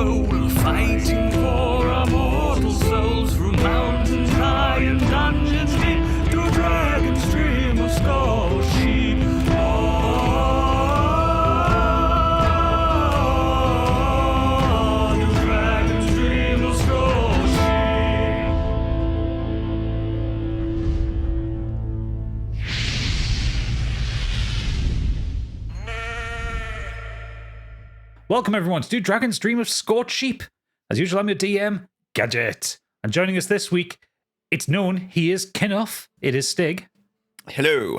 roll, fighting for our mortal souls through mountains high and dungeons deep, through dragon's stream of Scorched sheep. Through dragon's stream of Scorched Welcome everyone to Dragon's Dream of Scorched Sheep. As usual, I'm your DM, Gadget. And joining us this week, it's known he is Kenoff. It is Stig. Hello.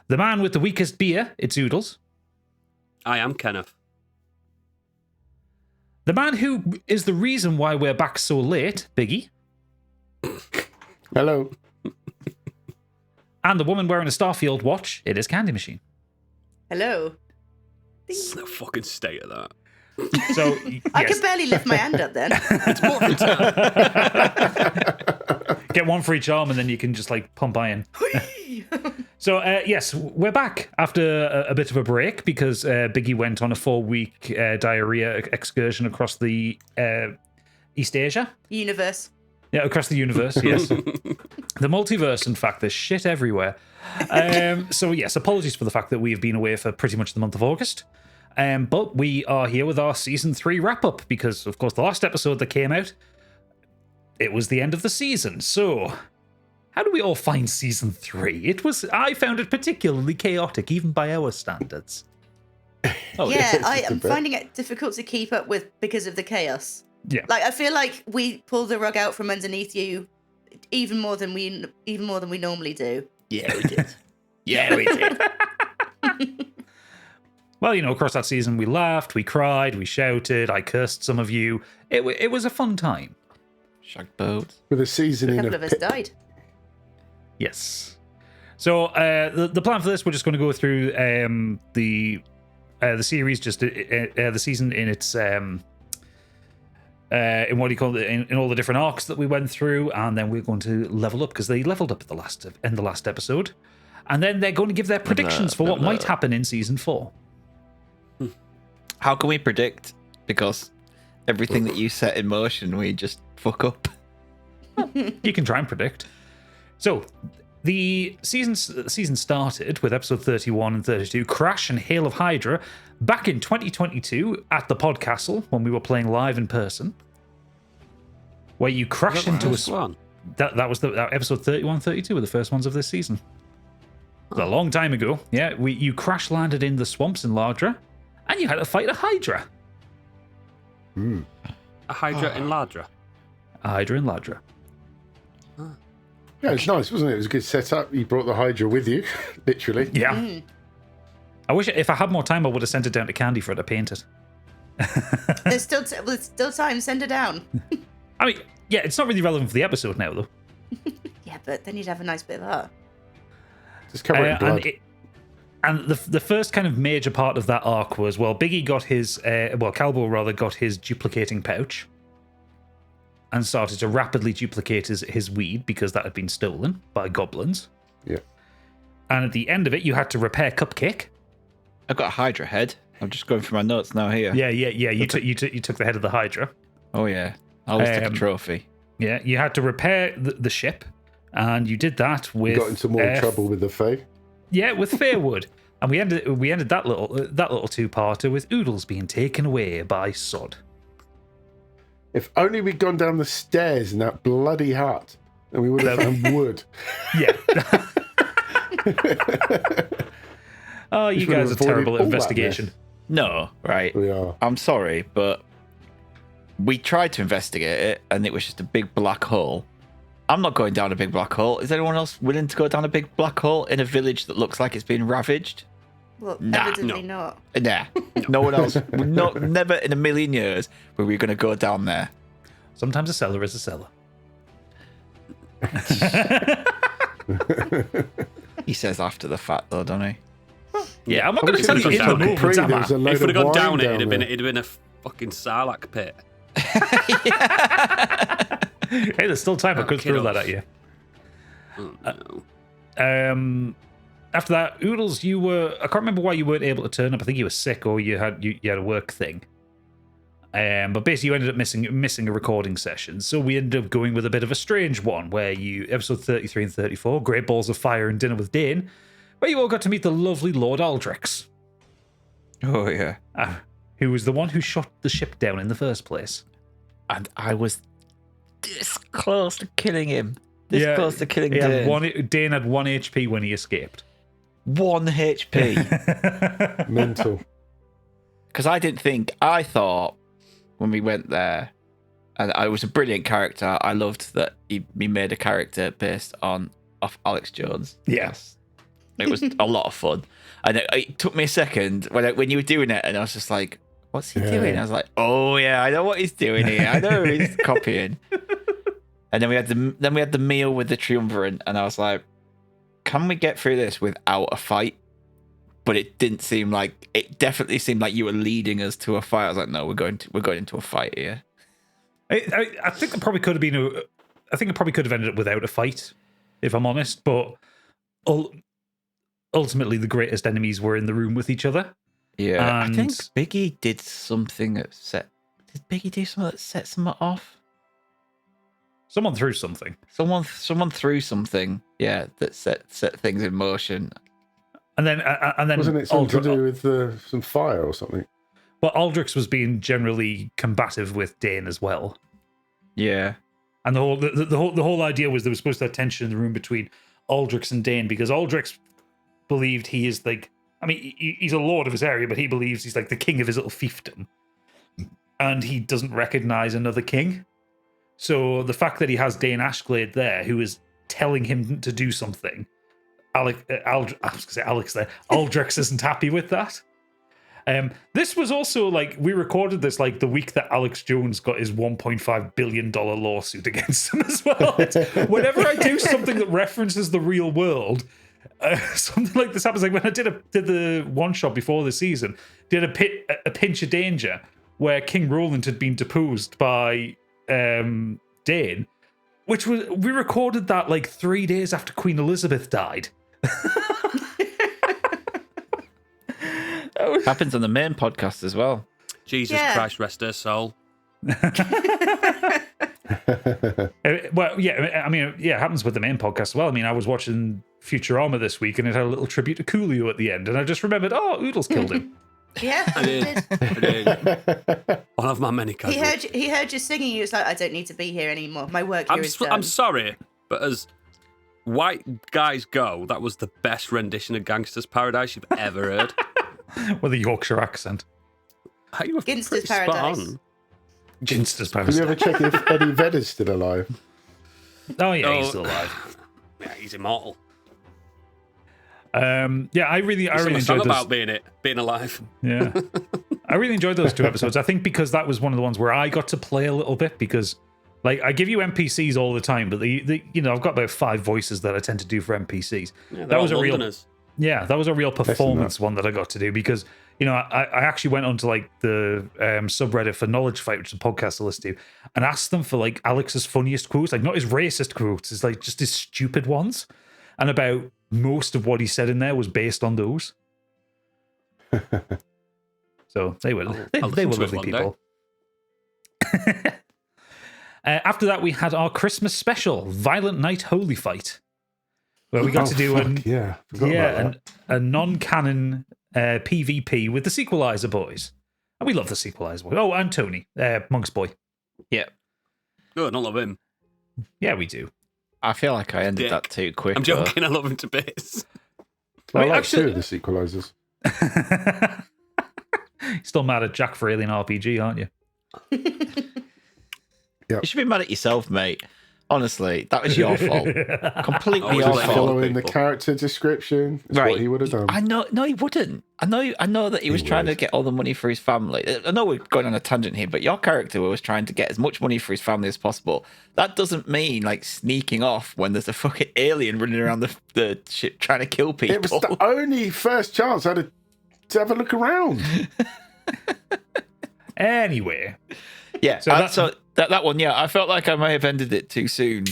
The man with the weakest beer, it's Oodles. I am Kenneth. The man who is the reason why we're back so late, Biggie. Hello. And the woman wearing a Starfield watch, it is Candy Machine. Hello. The fucking state of that. So I can barely lift my hand up then. It's Morphin time. Get one for each arm and then you can just like pump iron. So yes, we're back after a bit of a break because Biggie went on a 4-week diarrhea excursion across the East Asia. Universe. Yeah, across the universe, yes. The multiverse, in fact, there's shit everywhere. So yes, apologies for the fact that we've been away for pretty much the month of August. But we are here with our season 3 wrap-up because, of course, the last episode that came out, it was the end of the season. So how do we all find season 3? I found it particularly chaotic, even by our standards. Yeah, I am finding it difficult to keep up with because of the chaos. Yeah. Like I feel like we pull the rug out from underneath you even more than we normally do. Yeah, we did. Yeah, we did. Well, across that season, we laughed, we cried, we shouted, I cursed some of you. It was a fun time. Shag boats. With a season A in couple of us died. Yes. So the plan for this, we're just going to go through the series, just the season in its in what do you call it, in all the different arcs that we went through, and then we're going to level up because they leveled up in the last episode, and then they're going to give their predictions for what might happen in season 4. How can we predict? Because everything that you set in motion, we just fuck up. You can try and predict. So the season started with episode 31 and 32, Crash and Hail of Hydra, back in 2022 at the Podcastle when we were playing live in person, where you crash into a one. That was that episode 31, 32 were the first ones of this season. It was a long time ago. Yeah, you crash landed in the swamps in Lardra, and you had to fight a Hydra. A Hydra in Ladra. A Hydra in Lardra. Yeah, it's nice, wasn't it? It was a good setup. You brought the Hydra with you, literally. Yeah. I wish if I had more time, I would have sent it down to Candy for her to paint it. There's still time. Send it down. I mean, yeah, it's not really relevant for the episode now, though. Yeah, but then you'd have a nice bit of art. Just cover it in blood. And the first kind of major part of that arc was, well, Biggie got his, Calbo rather got his duplicating pouch and started to rapidly duplicate his weed because that had been stolen by goblins. Yeah. And at the end of it, you had to repair Cupcake. I've got a Hydra head. I'm just going through my notes now here. Yeah. You took the head of the Hydra. Oh, yeah. I always took a trophy. Yeah, you had to repair the ship, and you did that with... You got into more trouble with the Fae. Yeah, with Fairwood. And we ended that little two-parter with Oodles being taken away by Sod. If only we'd gone down the stairs in that bloody hut, and we would have found wood. Yeah. Oh, you guys are terrible at investigation. No, right. We are. I'm sorry, but we tried to investigate it, and it was just a big black hole. I'm not going down a big black hole. Is anyone else willing to go down a big black hole in a village that looks like it's been ravaged? Well, Nah. evidently not. Nah. No one else. Never in a million years were we going to go down there. Sometimes a cellar is a cellar. He says after the fact, though, doesn't he? Yeah, I'm not going to tell you in the Capri, moment, am there I? was a load If we'd of have gone wine down it, down it'd there. have been a fucking Sarlacc pit. Hey, there's still time. I could throw that at you. Oh, no. After that, Oodles, I can't remember why you weren't able to turn up. I think you were sick or you had a work thing. But basically, you ended up missing a recording session. So we ended up going with a bit of a strange one, where episode 33 and 34, Great Balls of Fire and Dinner with Dane, where you all got to meet the lovely Lord Aldrich, Oh, yeah. who was the one who shot the ship down in the first place. And I was this close to killing him. Close to killing Dane. Dane had 1 HP when he escaped. 1 HP. Mental. Because I thought when we went there, and I was a brilliant character. I loved that he made a character based off Alex Jones. Yes. It was a lot of fun. And it took me a second when you were doing it, and I was just like, what's he doing? I was like, oh yeah, I know what he's doing here. I know he's copying. And then we had the meal with the triumvirate, and I was like, can we get through this without a fight? But it definitely seemed like you were leading us to a fight. I was like, no, we're going into a fight here. I think it probably could have been I think it probably could have ended up without a fight, if I'm honest. But ultimately, the greatest enemies were in the room with each other. Yeah, And I think Biggie did something that set. Did Biggie do something that set someone off? someone threw something. Someone threw something. Yeah, that set things in motion. And then Wasn't it something to do with some fire or something? Well, Aldrich was being generally combative with Dane as well. Yeah. And the whole idea was there was supposed to have tension in the room between Aldrich and Dane, because Aldrich believed he is like, I mean, he's a lord of his area, but he believes he's like the king of his little fiefdom, and he doesn't recognize another king. So the fact that he has Dane Ashglade there, who is telling him to do something, Aldrich isn't happy with that. This was also like, we recorded this like the week that Alex Jones got his $1.5 billion lawsuit against him as well. Whenever I do something that references the real world, something like this happens. Like when I did the one shot before the season, did a pinch of danger where King Roland had been deposed by Dane, which was, we recorded that like 3 days after Queen Elizabeth died. Happens on the main podcast as well. Jesus Christ, rest her soul. Well, yeah, I mean, yeah, it happens with the main podcast as well. I mean, I was watching Futurama this week, and it had a little tribute to Coolio at the end, and I just remembered, oh, Oodles killed him. Yeah, I did. One of my many cousins. he heard you singing. He was like, I don't need to be here anymore. My work here is done. I'm sorry, but as white guys go, that was the best rendition of Gangster's Paradise you've ever heard. With a Yorkshire accent. Hey, you were Ginster's pretty spot Paradise. on. Ginster's Have Paradise. you ever checked if Eddie Vedder's still alive? Oh, yeah, he's still alive. Yeah, he's immortal. Yeah, I really There's a enjoyed song those. about being alive. Yeah, I really enjoyed those 2 episodes. I think because that was one of the ones where I got to play a little bit, because like I give you NPCs all the time, but the you know, I've got about 5 voices that I tend to do for NPCs. Yeah, that was a real Londoners. Yeah, that was a real performance one that I got to do, because, you know, I actually went onto like the subreddit for Knowledge Fight, which is a podcast I listen to, and asked them for like Alex's funniest quotes, like not his racist quotes, it's like just his stupid ones. And about most of what he said in there was based on those. So they were they were lovely people. After that, we had our Christmas special, Violent Night Holy Fight, where we got to do a non-canon PvP with the Sequelizer boys. And we love the Sequelizer boys. Oh, and Tony, Monk's boy. Yeah. Good, I don't love him. Yeah, we do. I feel like I ended Dick. that too quick. I'm joking, I love him to bits. I Wait, like actually- 2 of the sequelizers. Still mad at Jack for Alien RPG, aren't you? You should be mad at yourself, mate. Honestly, that was your fault. Completely Always your blame fault. Following the people. character description is Right. what he would have done. I know. No, he wouldn't. I know that he was trying to would. get all the money for his family. I know we're going on a tangent here, but your character was trying to get as much money for his family as possible. That doesn't mean like sneaking off when there's a fucking alien running around the ship trying to kill people. It was the only first chance I had to have a look around. Anyway, Yeah. So So, that- that one, yeah, I felt like I may have ended it too soon,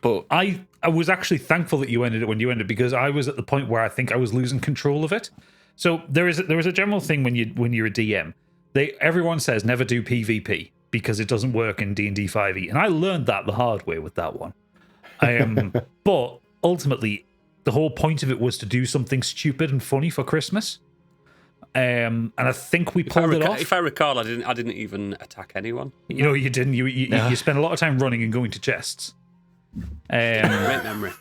but I was actually thankful that you ended it when you ended, because I was at the point where I think I was losing control of it. So there is a general thing when you're a DM everyone says never do PvP because it doesn't work in D&D 5e, and I learned that the hard way with that one. But ultimately, the whole point of it was to do something stupid and funny for Christmas. And I think we pulled it off. If I recall, I didn't even attack anyone. You know, you didn't. You spent a lot of time running and going to chests. Great memory.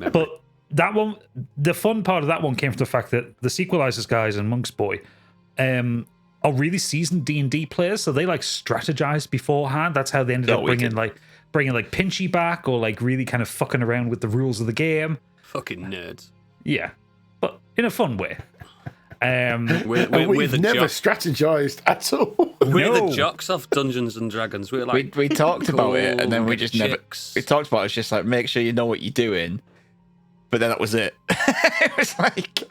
But that one, the fun part of that one came from the fact that the Sequelizers guys and Monk's Boy are really seasoned D&D players, so they like strategize beforehand. That's how they ended up bringing Pinchy back, or like really kind of fucking around with the rules of the game. Fucking nerds. Yeah, but in a fun way. We've never strategized at all. We're the jocks of Dungeons and Dragons. We're like we talked about it, and then we just chicks. never. We talked about it. It's just like, make sure you know what you're doing. But then that was it. It was like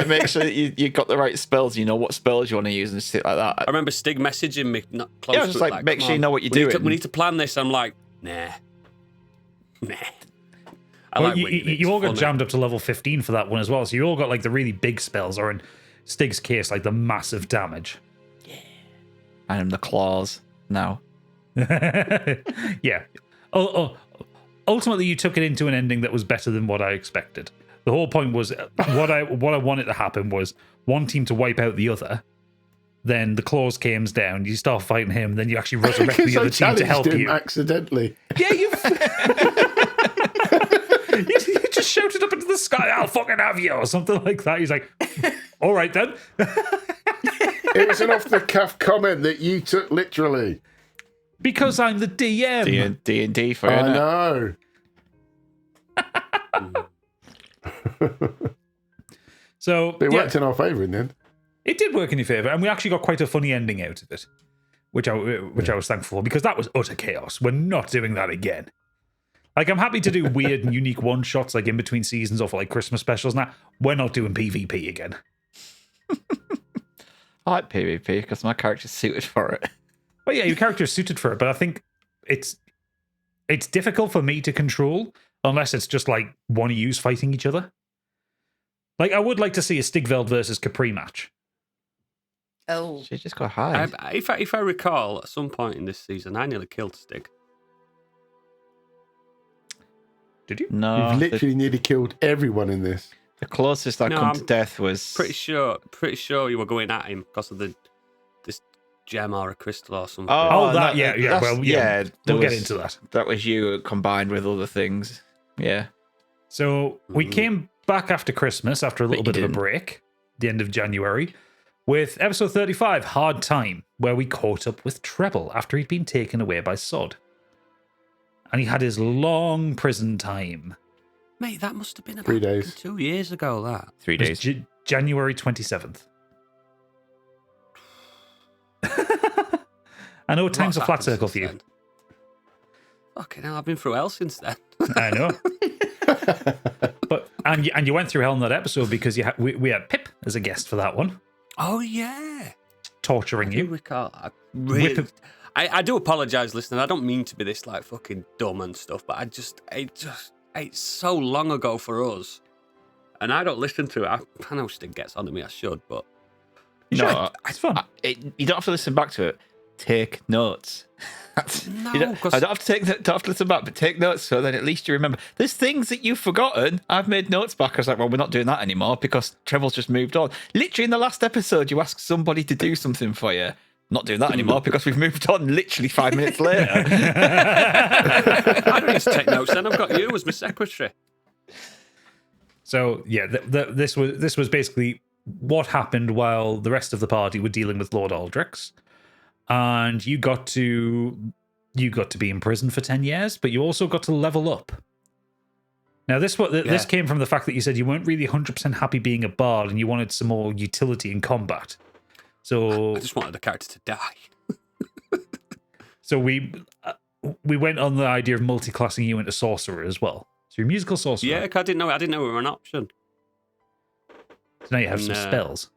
make sure that you got the right spells. You know what spells you want to use and shit like that. I remember Stig messaging me not close. Yeah, I was just like, make sure you know what you're doing. We need to plan this. I'm like, nah. You all got jammed up to level 15 for that one as well. So you all got like the really big spells, or in Stig's case, like the massive damage. Yeah. And the claws now. Yeah. Ultimately, you took it into an ending that was better than what I expected. The whole point was what I wanted to happen was one team to wipe out the other. Then the claws came down. You start fighting him. Then you actually resurrect the other team to help you. Accidentally. Yeah, you just shouted up into the sky, "I'll fucking have you," or something like that. He's like, "All right then." It was an off-the-cuff comment that you took literally. Because I'm the DM. D&D for you. I know. So it worked in our favour in the end. It did work in your favour, and we actually got quite a funny ending out of it, which I was thankful for, because that was utter chaos. We're not doing that again. Like, I'm happy to do weird and unique one-shots, like in between seasons or for like Christmas specials. Now, we're not doing PvP again. I like PvP because my character's suited for it. Well, yeah, your character is suited for it, but I think it's difficult for me to control unless it's just like one of yous fighting each other. Like, I would like to see a Stigveld versus Capri match. Oh, She just got high. If I recall, at some point in this season, I nearly killed Stig. Did you? No, You've literally nearly killed everyone in this. the closest I come to death was Pretty sure you were going at him because of this gem or a crystal or something. Oh, that, no, yeah. that's- Well, yeah, we'll get was- into that. That was you combined with other things. Yeah. So we came back after Christmas, after a little But bit you of a didn't. break, the end of January, with episode 35, Hard Time, where we caught up with Treble after he'd been taken away by Sod. And he had his long prison time. Mate, that must have been about 3 days. 2 years ago, that. 3 It was days. January 27th. I know time's a What's flat happened circle since for you. then? Fucking hell, I've been through hell since then. I know. But and you went through hell in that episode because we had Pip as a guest for that one, Oh, yeah. torturing I do you. recall. Whip I do apologise, listener. I don't mean to be this like fucking dumb and stuff, but it's so long ago for us, and I don't listen to it. I know Stig gets on to me. I should, but No, It's fun. you don't have to listen back to it. Take notes. No, You don't, 'cause- I don't have to listen back, but take notes so then at least you remember. There's things that you've forgotten. I've made notes back. I was like, well, we're not doing that anymore because Trevor's just moved on. Literally in the last episode, you asked somebody to do something for you. Not doing that anymore because we've moved on literally 5 minutes later. I don't need to take notes. Then I've got you as my secretary. So yeah, this was basically what happened while the rest of the party were dealing with Lord Aldrich, and you got to be in prison for 10 years, but you also got to level up. Now this came from the fact that you said you weren't really 100% happy being a bard and you wanted some more utility in combat. So I just wanted the character to die. So we went on the idea of multi-classing you into sorcerer as well. So you're a musical sorcerer. Yeah, 'cause I didn't know we were an option. So now you have some And, spells.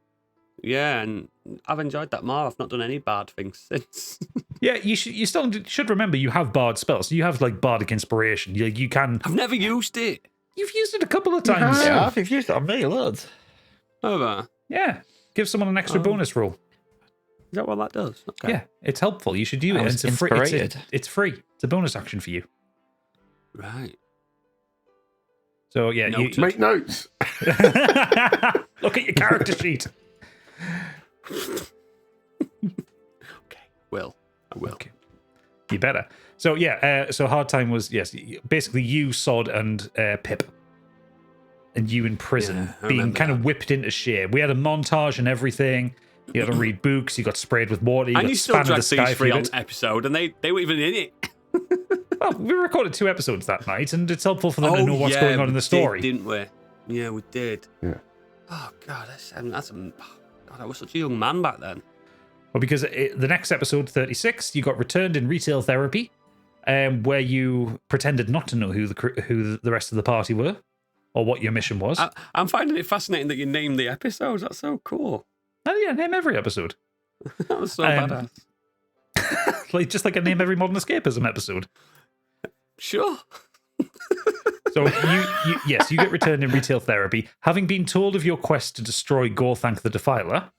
Yeah, and I've enjoyed that more. I've not done any bad things since. Yeah, you still should remember you have bard spells. So you have like bardic inspiration. You can. I've never used it. You've used it a couple of times. Yeah, I've used it on me loads. Oh, Yeah. Give someone an extra bonus roll. Is that what that does? Okay. Yeah, it's helpful. You should do it. I was It's a free. inspirated. It's free. It's a bonus action for you. Right. So yeah, you Noted. Make notes. look at your character sheet. Okay. Will. I will. Okay. You better. So yeah, so hard time was basically you, Sod, and Pip, and you in prison Yeah, I being remember kind of that. whipped into shape. We had a montage and everything. You had to read books. You got sprayed with water. You And got you still span in the dragged sky these three on fevered. episode, and they weren't even in it. Well, we recorded 2 episodes that night, and it's helpful for them to know what's yeah, going on in we the story. didn't we? Yeah, we did. Yeah. Oh God, God, I was such a young man back then. Well, because the next episode, 36, you got returned in retail therapy, where you pretended not to know who the rest of the party were, or what your mission was. I'm finding it fascinating that you named the episodes. That's so cool. Oh yeah, name every episode. That was so Um, badass. just like I name every Modern Escapism episode. Sure. So you get returned in retail therapy, having been told of your quest to destroy Gorthank the Defiler,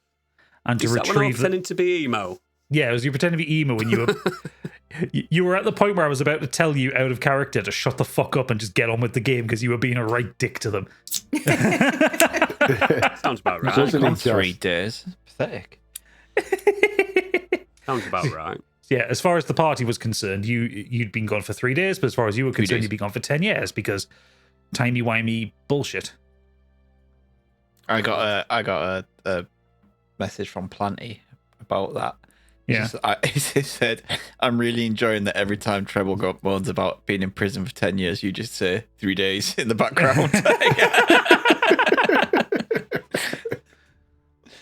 and to Is that when I was retrieve. pretending to be emo? Yeah, it was you pretending to be emo, and you were you were at the point where I was about to tell you out of character to shut the fuck up and just get on with the game because you were being a right dick to them. Sounds about right. Doesn't On it 3 just? days. Pathetic. Sounds about right. Yeah, as far as the party was concerned, you'd been gone for 3 days, but as far as you were concerned, days. you'd been gone for 10 years because timey-wimey bullshit. I got a message from Planty about that. Yeah. He said, "I'm really enjoying that every time Treble got moans about being in prison for 10 years, you just say 3 days in the background."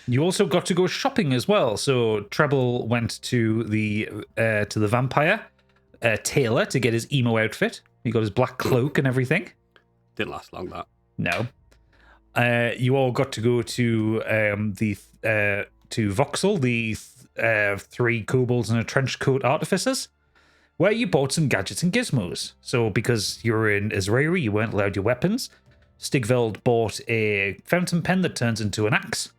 You also got to go shopping as well. So Treble went to the vampire tailor to get his emo outfit. He got his black cloak and everything. Didn't last long, that. No. You all got to go to to Voxel, the 3 kobolds and a trench coat artificers, where you bought some gadgets and gizmos. So because you were in Israeli, you weren't allowed your weapons. Stigveld bought a fountain pen that turns into an axe,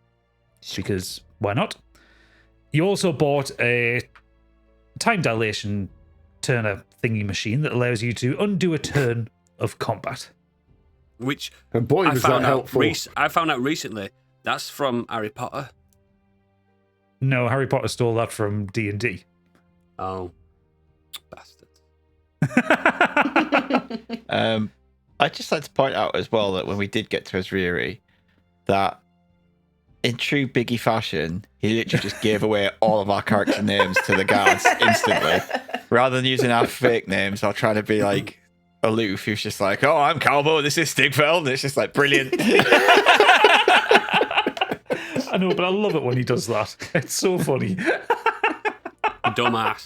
because why not? You also bought a time dilation turner thingy machine that allows you to undo a turn of combat. Which And boy, I was that found out. helpful. I found out recently. That's from Harry Potter. No, Harry Potter stole that from D&D. Oh, bastards! I'd just like to point out as well that when we did get to Asriri, that in true Biggie fashion, he literally just gave away all of our character names to the guards instantly. Rather than using our fake names or trying to be like aloof, he was just like, "Oh, I'm Calvo, this is Stigveld." And it's just like brilliant. I know, but I love it when he does that. It's so funny. Dumbass.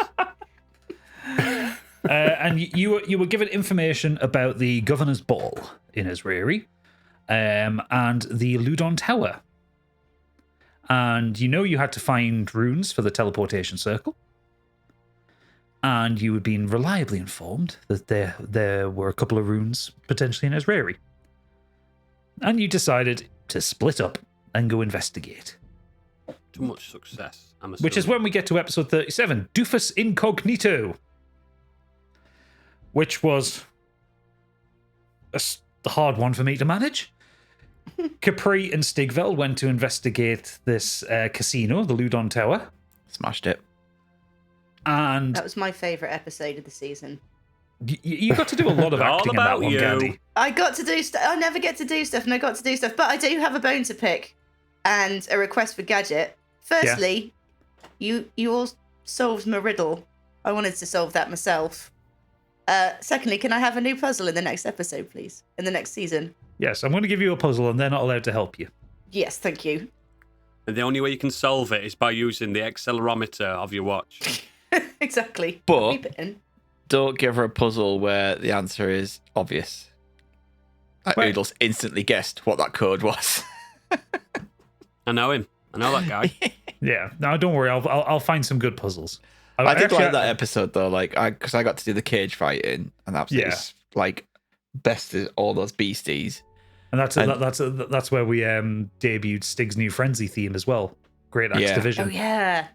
And you were given information about the Governor's Ball in Asriri, and the Ludon Tower. And you had to find runes for the teleportation circle. And you had been reliably informed that there were a couple of runes potentially in Asriri. And you decided to split up and go investigate. Too much success. I'm Which is assuming. when we get to episode 37, Doofus Incognito. Which was a hard one for me to manage. Capri and Stigveld went to investigate this casino, the Ludon Tower. Smashed it. And That was my favourite episode of the season. you got to do a lot of All acting in that about one, you. Gandhi. I got to do stuff. I never get to do stuff, and I got to do stuff. But I do have a bone to pick, and a request for Gadget. Firstly, you all solved my riddle. I wanted to solve that myself. Secondly, can I have a new puzzle in the next episode, please? In the next season? Yes, I'm going to give you a puzzle, and they're not allowed to help you. Yes, thank you. And the only way you can solve it is by using the accelerometer of your watch. Exactly. But- Keep it in. Don't give her a puzzle where the answer is obvious. Wait. Oodles instantly guessed what that code was. I know him. I know that guy. Yeah, no, don't worry. I'll find some good puzzles. I did actually- like that episode though, because I got to do the cage fighting, and that was Yeah. like best of all those beasties. And that's where we debuted Stig's new Frenzy theme as well. Great Axe Yeah. Division. Oh, yeah.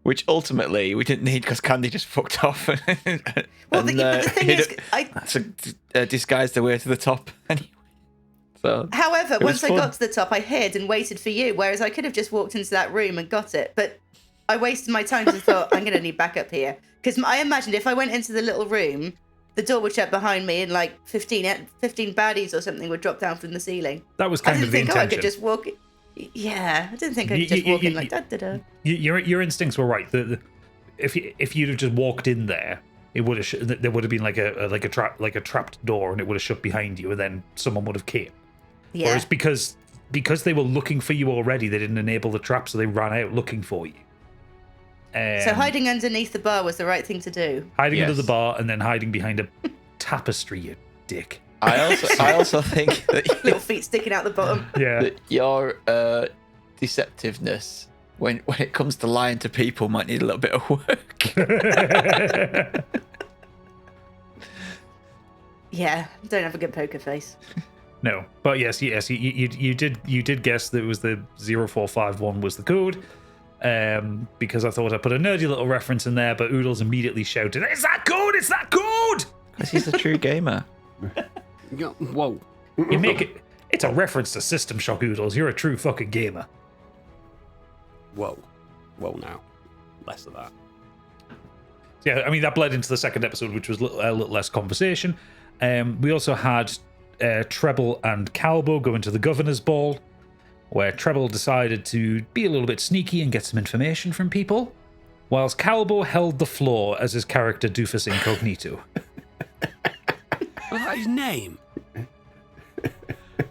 which ultimately we didn't need because Candy just fucked off. Well, but the thing is, disguised their way to the top anyway. So, however, was once I fun. got to the top, I hid and waited for you, whereas I could have just walked into that room and got it. But I wasted my time and thought, I'm going to need backup here. Because I imagined if I went into the little room, the door would shut behind me and like 15 baddies or something would drop down from the ceiling. That was I kind didn't of the think, intention. I could just walk. Yeah, I didn't think I could just walk in like da-da-da. Your instincts were right. If you'd have just walked in there, it would have there would have been like a trapped door, and it would have shut behind you, and then someone would have came. Yeah. Whereas because they were looking for you already, they didn't enable the trap, so they ran out looking for you. So hiding underneath the bar was the right thing to do. Hiding under Yes. the bar and then hiding behind a tapestry, you dick. I also think that, Little feet sticking out the bottom. Yeah. that your deceptiveness when it comes to lying to people might need a little bit of work. Yeah, don't have a good poker face. No, but yes, you did guess that it was the 0451 was the code. Because I thought I put a nerdy little reference in there, but Oodles immediately shouted, "It's that code! It's that code!" Because he's a true gamer. Whoa. You make it. It's a reference to System Shock, Oodles. You're a true fucking gamer. Whoa now. Less of that. Yeah, I mean that bled into the second episode, which was a little less conversation. We also had Treble and Calbo go into the governor's ball, where Treble decided to be a little bit sneaky and get some information from people, whilst Calbo held the floor as his character Doofus Incognito. Was that his name?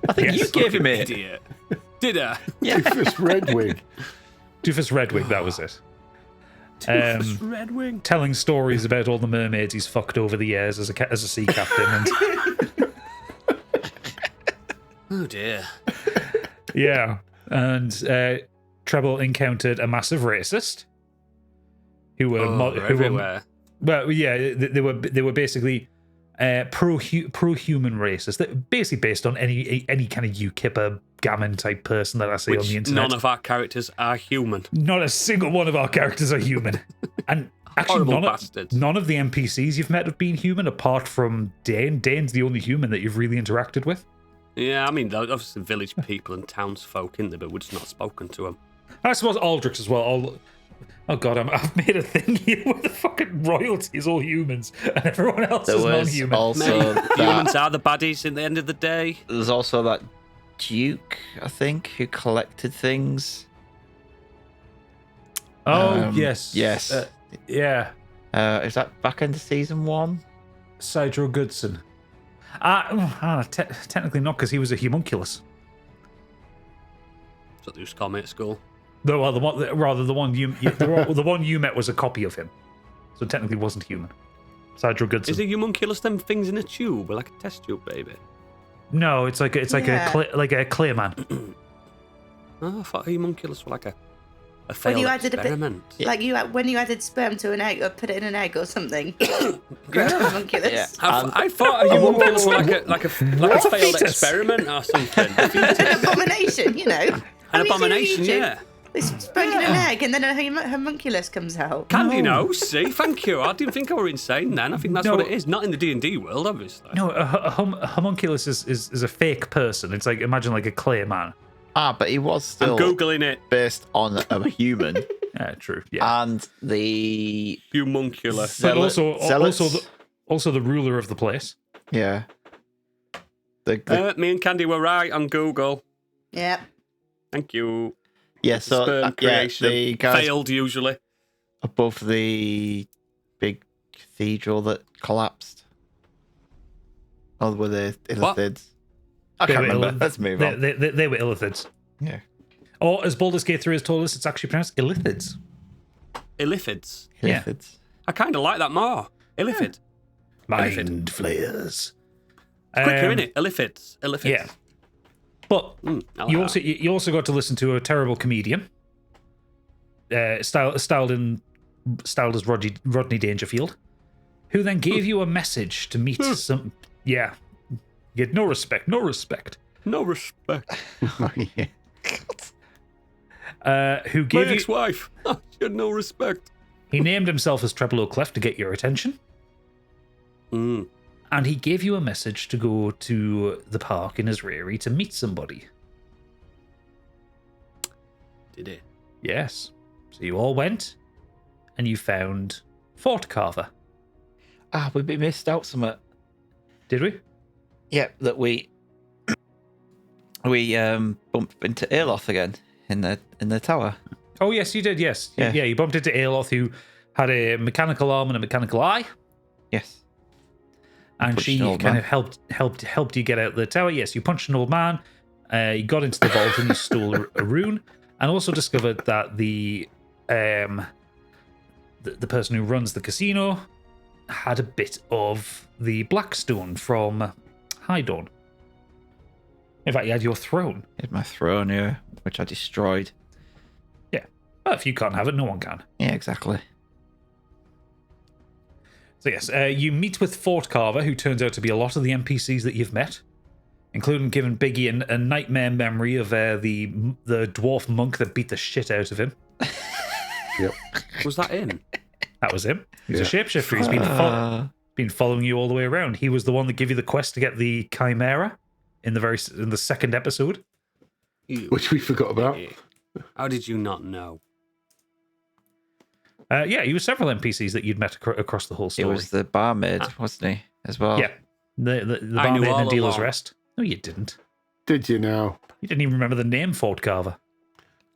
I think Yes. you gave him it. Idiot. Did I? Doofus Redwig. Doofus Redwig, that was it. Red Wing. Telling stories about all the mermaids he's fucked over the years as a sea captain. And Oh dear. yeah, and Treble encountered a massive racist who were They're everywhere. Well, yeah, they were basically pro-human racists. They're basically based on any kind of UKIPper gammon type person that I see on Which the internet. none of our characters are human. Not a single one of our characters are human, and actually Horrible bastards. none of the NPCs you've met have been human, apart from Dane. Dane's the only human that you've really interacted with. Yeah, I mean, they're obviously village people and townsfolk, in there, but we're just not spoken to them. I suppose Aldrich as well. Oh god, I've made a thing here where the fucking royalty is all humans and everyone else There is was non-human. also Humans that, are the baddies at the end of the day. there's also that Duke, I think, who collected things. Oh yes, Yes. yeah. Is that back into season 1? Sidro Goodson. Technically not, because he was a homunculus. That's what they used to call me at school. The one the one you met was a copy of him, so technically wasn't human. Sidro Goodson. Is a homunculus them things in a tube, like a test tube, baby? No, it's like a clay man. Oh, I thought a homunculus were like a When failed you added experiment. a bit, like when you added sperm to an egg or put it in an egg or something. Homunculus. Yeah. I thought a homunculus were like a failed fetus? experiment or something. A An fetus. abomination, you know. An abomination, yeah. They sprung in an egg and then a homunculus comes out. Candy knows. See, thank you. I didn't think I were insane then. I think that's No. what it is. Not in the D&D world, obviously. No, a homunculus is a fake person. It's like, imagine like a clay man. But he was I'm still Googling it. based on a human. Yeah, true. Yeah, And the Homunculus. but zealots. also the ruler of the place. Yeah. The Me and Candy were right on Google. Yeah. Thank you. yeah, so Sperm creation. the guys Failed usually. above the big cathedral that collapsed. Oh, were they What? illithids? I They can't were remember. Let's move on. They were illithids. Yeah. Or as Baldur's Gate 3 has told us, it's actually pronounced illithids. Illithids. Yeah. Illithids. I kind of like that more. Illithid. Mind flayers. Quicker, innit? Illithids. Illithids. Yeah. But I like you that. also got to listen to a terrible comedian, styled as Rodney Dangerfield, who then gave you a message to meet some. Yeah, you had no respect. No respect. Oh, yeah. who My gave you... ex-wife. She had no respect. He named himself as Treble O'Clef to get your attention. Mm. And he gave you a message to go to the park in Israeli to meet somebody. Did it? Yes. So you all went, and you found Fort Carver. We missed out something. Did we? Yeah, that we bumped into Aeloth again in the tower. Oh, yes, you did, yes. Yeah. You bumped into Aeloth, who had a mechanical arm and a mechanical eye, Yes. and Punched she an old kind man. of helped you get out of the tower. Yes, you punched an old man, you got into the vault and you stole a rune, and also discovered that the person who runs the casino had a bit of the Blackstone from High Dawn. In fact, you had your throne. Hit my throne here, which I destroyed. Yeah. Well, if you can't have it, no one can. Yeah, exactly. So yes, you meet with Fort Carver, who turns out to be a lot of the NPCs that you've met, including giving Biggie a nightmare memory of the dwarf monk that beat the shit out of him. Yep. Was that in? That was him. He's a Yeah. shapeshifter. He's been following you all the way around. He was the one that gave you the quest to get the Chimera in the second episode. You Which we forgot about. idiot. How did you not know? Yeah, he was several NPCs that you'd met across the whole It story. was the barmaid, wasn't he? As well. Yeah, the I knew barmaid all and Dealer's along. Rest. No, you didn't. Did you now? You didn't even remember the name Fort Carver.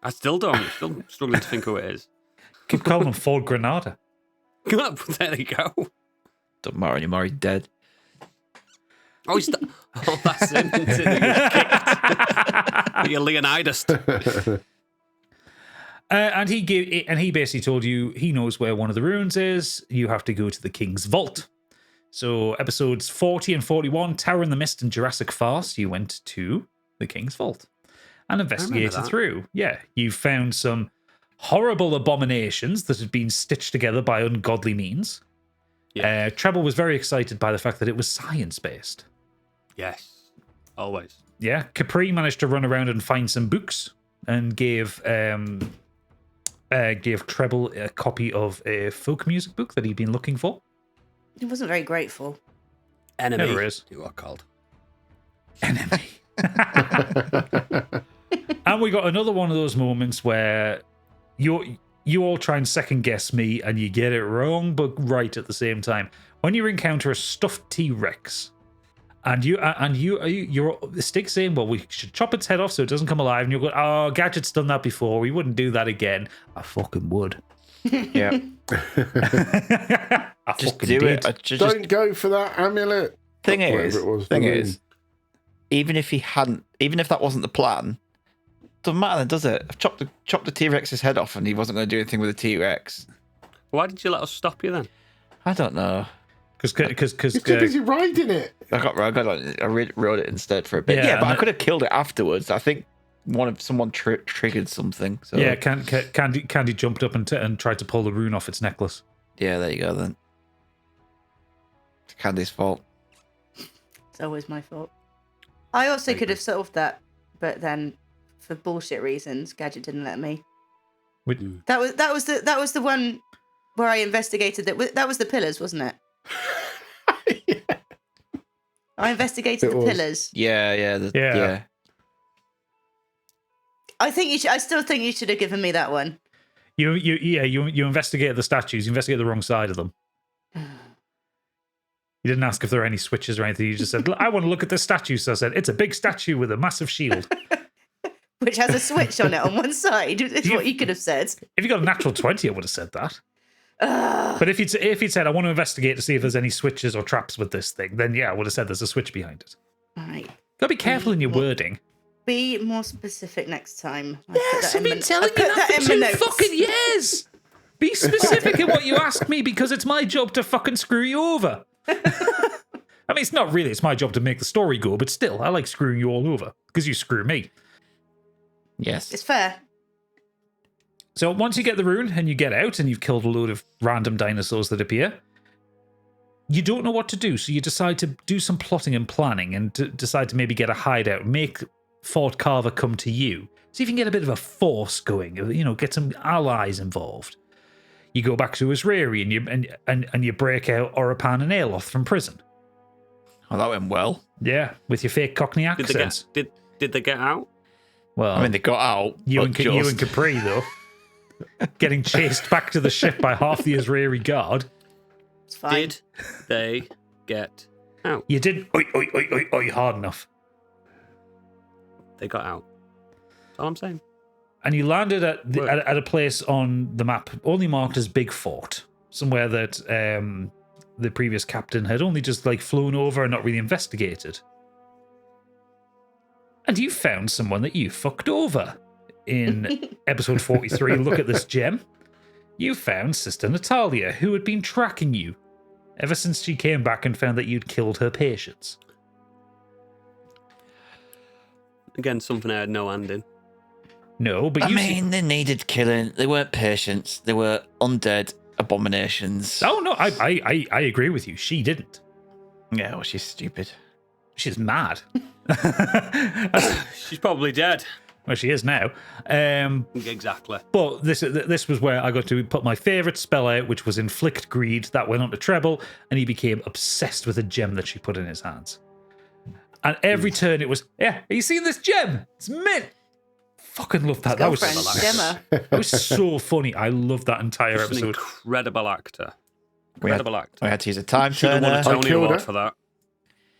I still don't. Still struggling to think who it is. Keep calling him Fort Granada. There you go. Doesn't matter anymore. He's dead. Oh, oh, that's him. It's him. He was kicked. You're Leonidas. And he basically told you he knows where one of the ruins is. You have to go to the King's Vault. So episodes 40 and 41, Tower in the Mist and Jurassic Farce, you went to the King's Vault and investigated that. through. Yeah, you found some horrible abominations that had been stitched together by ungodly means. Yeah. Treble was very excited by the fact that it was science-based. Yes. Always. Yeah, Capri managed to run around and find some books and gave Treble a copy of a folk music book that he'd been looking for. He wasn't very grateful. Enemy. Never is. You are called. Enemy. And we got another one of those moments where you all try and second guess me and you get it wrong but right at the same time. When you encounter a stuffed T-Rex and you're Stig saying, well, we should chop its head off so it doesn't come alive, and you're going, oh, Gadget's done that before, we wouldn't do that again. I fucking would. Yeah. I Just fucking do did. it. Don't go for that amulet. Thing Whatever is, it was, thing the is, even if that wasn't the plan, doesn't matter then, does it? I've chopped the T-Rex's head off and he wasn't going to do anything with the T-Rex. Why did you let us stop you then? I don't know. Because He's too busy riding it. I rode it instead for a bit. Yeah, Yeah, but and I could have killed it afterwards. I think someone triggered something. So yeah, Candy jumped up and tried to pull the rune off its necklace. yeah, there you go then. It's Candy's fault. It's always my fault. I also could have solved that, but then for bullshit reasons, Gadget didn't let me. That was the one where I investigated that was the pillars, wasn't it? Yeah. I investigated It the was. pillars. Yeah. Yeah. I still think you should have given me that one. You investigated the statues. You investigated the wrong side of them. You didn't ask if there are any switches or anything. You just said, I want to look at the statue. So I said, it's a big statue with a massive shield. Which has a switch on it on one side, is what you could have said. If you got a natural 20, I would have said that. Ugh. But if you'd said, I want to investigate to see if there's any switches or traps with this thing, then yeah, I would have said there's a switch behind it. All right. Gotta be careful in your wording. Be more specific next time. Yes, I've been telling you that for 2 fucking years. Be specific in what you ask me because it's my job to fucking screw you over. I mean, it's not really. It's my job to make the story go, but still, I like screwing you all over because you screw me. Yes. It's fair. So once you get the rune and you get out and you've killed a load of random dinosaurs that appear, you don't know what to do. So you decide to do some plotting and planning and to decide to maybe get a hideout, make Fort Carver come to you. See if you can get a bit of a force going, you know, get some allies involved. You go back to Israeli and you break out Orapan and Aeloth from prison. Oh, that went well. Yeah, with your fake Cockney accents. Did they get out? Well, I mean, they got out. you but and Capri, though, getting chased back to the ship by half the Israeli guard. It's fine. Did they get out? You did oi, hard enough. They got out. That's all I'm saying. And you landed at a place on the map only marked as Big Fort, somewhere that the previous captain had only just like flown over and not really investigated. And you found someone that you fucked over in episode 43. Look at this gem. You found Sister Natalia, who had been tracking you ever since she came back and found that you'd killed her patients. Again, something I had no hand in. No, but I mean, they needed killing. They weren't patients. They were undead abominations. Oh no, I agree with you. She didn't. Yeah, well, she's stupid. She's mad. She's probably dead. Well, she is now. Exactly. But this was where I got to put my favourite spell out, which was Inflict Greed. That went on to Treble, and he became obsessed with a gem that she put in his hands. And every turn it was, yeah, are you seeing this gem? It's mint. Fucking love that. That was Gemma. that was so funny. I loved that entire Just an episode. incredible actor. We had, Incredible actor. we had to use a time Should have won turner. a Tony killed Award her. for that.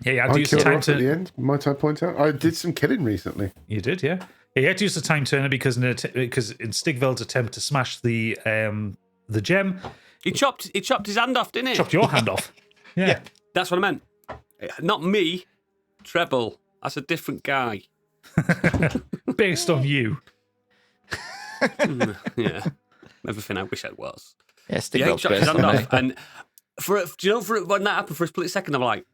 Yeah, you had I to use the killed her time off at the turner. end. Might I point out? I did some killing recently. You did, yeah. Yeah, you had to use the time turner because in Stigveld's attempt to smash the gem, He chopped his hand off, didn't he? chopped your hand off. Yeah. That's what I meant. Not me. Treble. That's a different guy. Based on you. Yeah. Everything I wish I was. Yeah, Yeah, he Stigveld's chopped his based hand on me. off. And when that happened for a split second, I'm like,